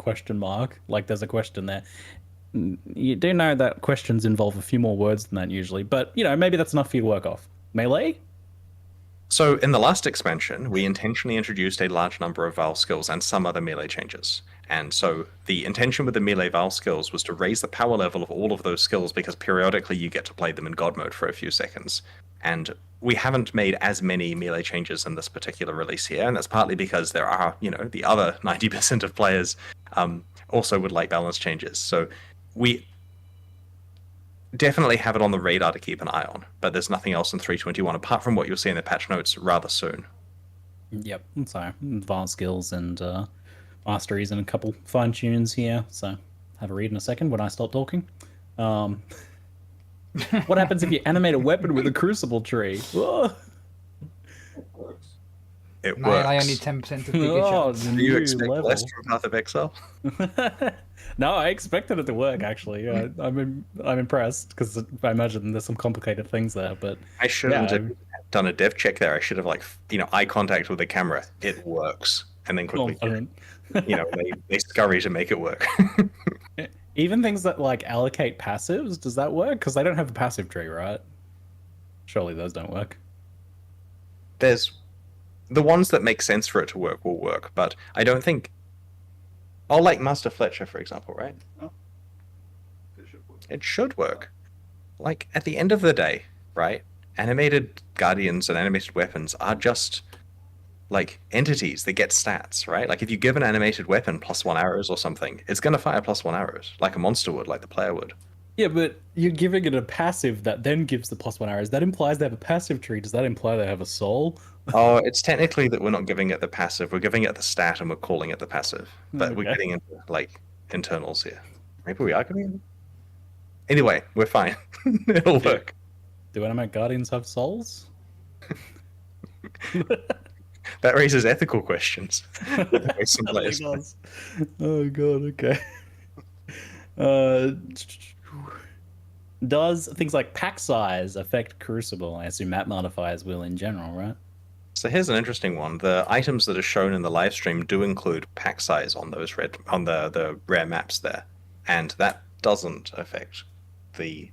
Like, there's a question there. You do know that questions involve a few more words than that usually, but you know, maybe that's enough for you to work off. Melee? So in the last expansion, we intentionally introduced a large number of Val skills and some other melee changes. And so the intention with the melee Val skills was to raise the power level of all of those skills because periodically you get to play them in God mode for a few seconds. And we haven't made as many melee changes in this particular release here, and that's partly because there are, you know, the other 90% of players also would like balance changes. So we definitely have it on the radar to keep an eye on, but there's nothing else in 3.21 apart from what you'll see in the patch notes rather soon. Yep. So advanced skills and masteries and a couple fine tunes here. So have a read in a second when I stop talking. What happens if you animate a weapon with a Crucible tree? Whoa. It No, works. I only 10% of bigger shots. Do you expect less from Path of Exile? No, I expected it to work. Actually, I'm impressed because I imagine there's some complicated things there. But I shouldn't have done a dev check there. I should have eye contact with the camera. It works, and then quickly, they scurry to make it work. Even things that like allocate passives, does that work? Because they don't have a passive tree, right? Surely those don't work. There's the ones that make sense for it to work will work, but I don't think. Oh, like Master Fletcher, for example, right? Oh. It should work. It should work. Like, at the end of the day, right? Animated guardians and animated weapons are just, like, entities that get stats, right? Like, if you give an animated weapon +1 arrows or something, it's going to fire +1 arrows, like a monster would, like the player would. Yeah, but you're giving it a passive that then gives the +1 arrows. That implies they have a passive tree. Does that imply they have a soul? Oh, it's technically that we're not giving it the passive. We're giving it the stat and we're calling it the passive. But we're getting into, like, internals here. Maybe we are giving it. Anyway, we're fine. It'll work. Do animate guardians have souls? That raises ethical questions. Oh god, okay. Does things like pack size affect Crucible? I assume map modifiers will in general, right? So here's an interesting one. The items that are shown in the live stream do include pack size on those the rare maps there, and that doesn't affect the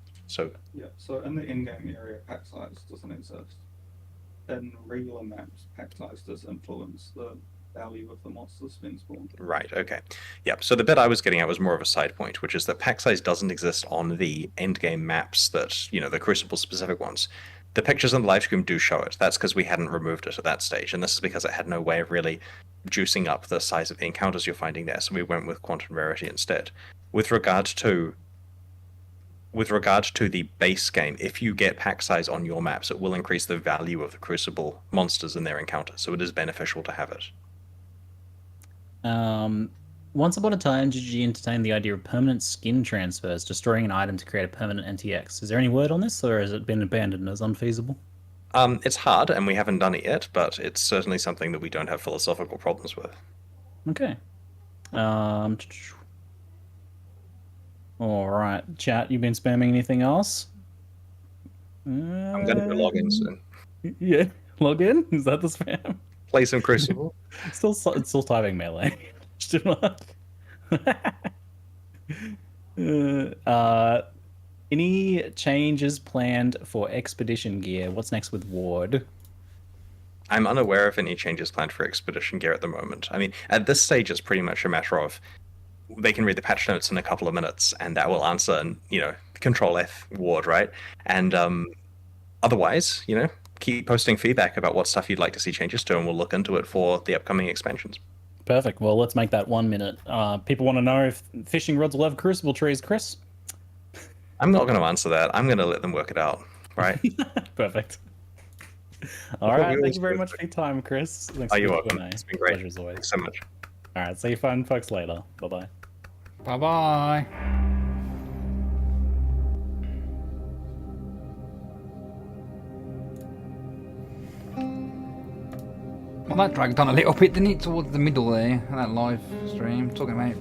Yeah, so in the in-game area, pack size doesn't exist. In regular maps, pack size does influence the value of the monster's spin spawn. Right, okay. Yep, so the bit I was getting at was more of a side point, which is that pack size doesn't exist on the endgame maps that, the Crucible specific ones. The pictures on the live stream do show it. That's because we hadn't removed it at that stage, and this is because it had no way of really juicing up the size of the encounters you're finding there, so we went with quantum rarity instead. With regard to the base game, if you get pack size on your maps, it will increase the value of the Crucible monsters in their encounters, so it is beneficial to have it. Once upon a time, did you entertain the idea of permanent skin transfers, destroying an item to create a permanent NTX? Is there any word on this, or has it been abandoned as unfeasible? It's hard, and we haven't done it yet, but it's certainly something that we don't have philosophical problems with. Okay. All right, chat. You been spamming anything else? I'm gonna go log in soon. Yeah, log in. Is that the spam? Play some Crucible. It's still typing melee. Any changes planned for Expedition gear? What's next with Ward? I'm unaware of any changes planned for Expedition gear at the moment. I mean, at this stage, it's pretty much a matter of they can read the patch notes in a couple of minutes, and that will answer, and Control F Ward, right? And otherwise, keep posting feedback about what stuff you'd like to see changes to, and we'll look into it for the upcoming expansions. Perfect. Well, let's make that 1 minute. People want to know if fishing rods will have Crucible trees, Chris? I'm not going to answer that. I'm going to let them work it out, right? Perfect. All right. Thank you very much for your time, Chris. Thanks you're welcome. It's been great. Pleasure as always. Thanks so much. All right. See you fun folks later. Bye-bye. Bye-bye. Well, that dragged on a little bit, didn't it, towards the middle there, that live stream. Talking about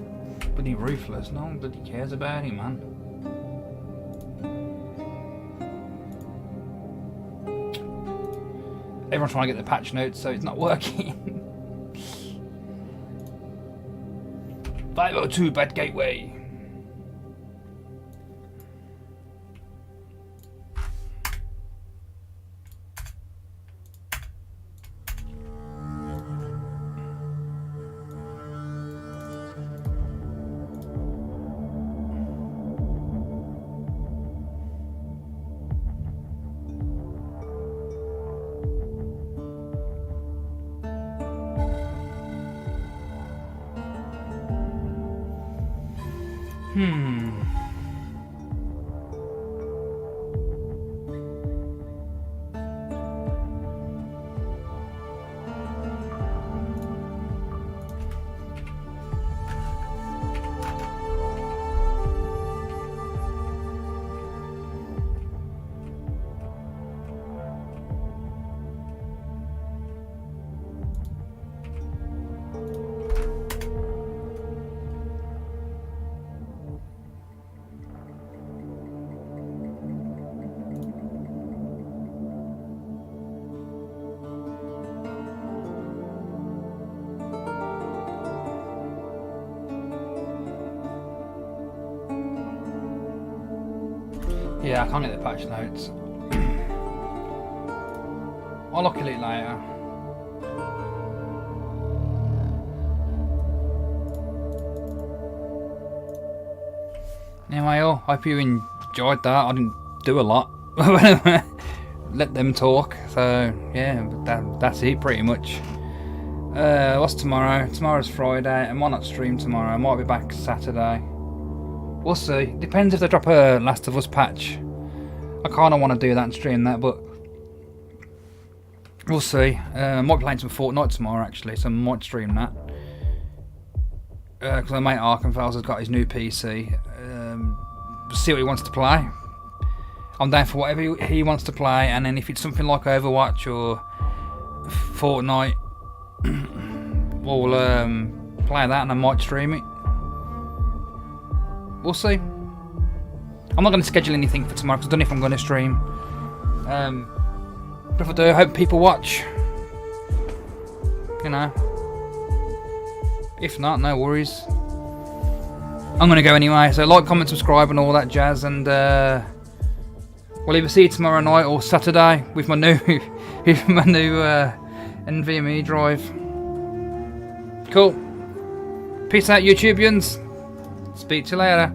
bloody Ruthless. No one bloody cares about him, man. Everyone's trying to get the patch notes, so it's not working. 502 Bad Gateway. Yeah, I can't get the patch notes. I'll look at it later. Anyway, I hope you enjoyed that. I didn't do a lot. Let them talk. So yeah, that's it pretty much. What's tomorrow? Tomorrow's Friday. I might not stream tomorrow. I might be back Saturday. We'll see. Depends if they drop a Last of Us patch. I kind of want to do that and stream that, but we'll see. I might be playing some Fortnite tomorrow actually, so I might stream that. Because my mate Arkenfels has got his new PC. See what he wants to play. I'm down for whatever he wants to play, and then if it's something like Overwatch or Fortnite, we'll play that and I might stream it. We'll see. I'm not going to schedule anything for tomorrow because I don't know if I'm going to stream. But if I do, I hope people watch. You know. If not, no worries. I'm going to go anyway. So like, comment, subscribe and all that jazz. And we'll either see you tomorrow night or Saturday with my new NVMe drive. Cool. Peace out, YouTubians. Speak to you later.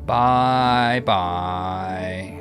Bye bye.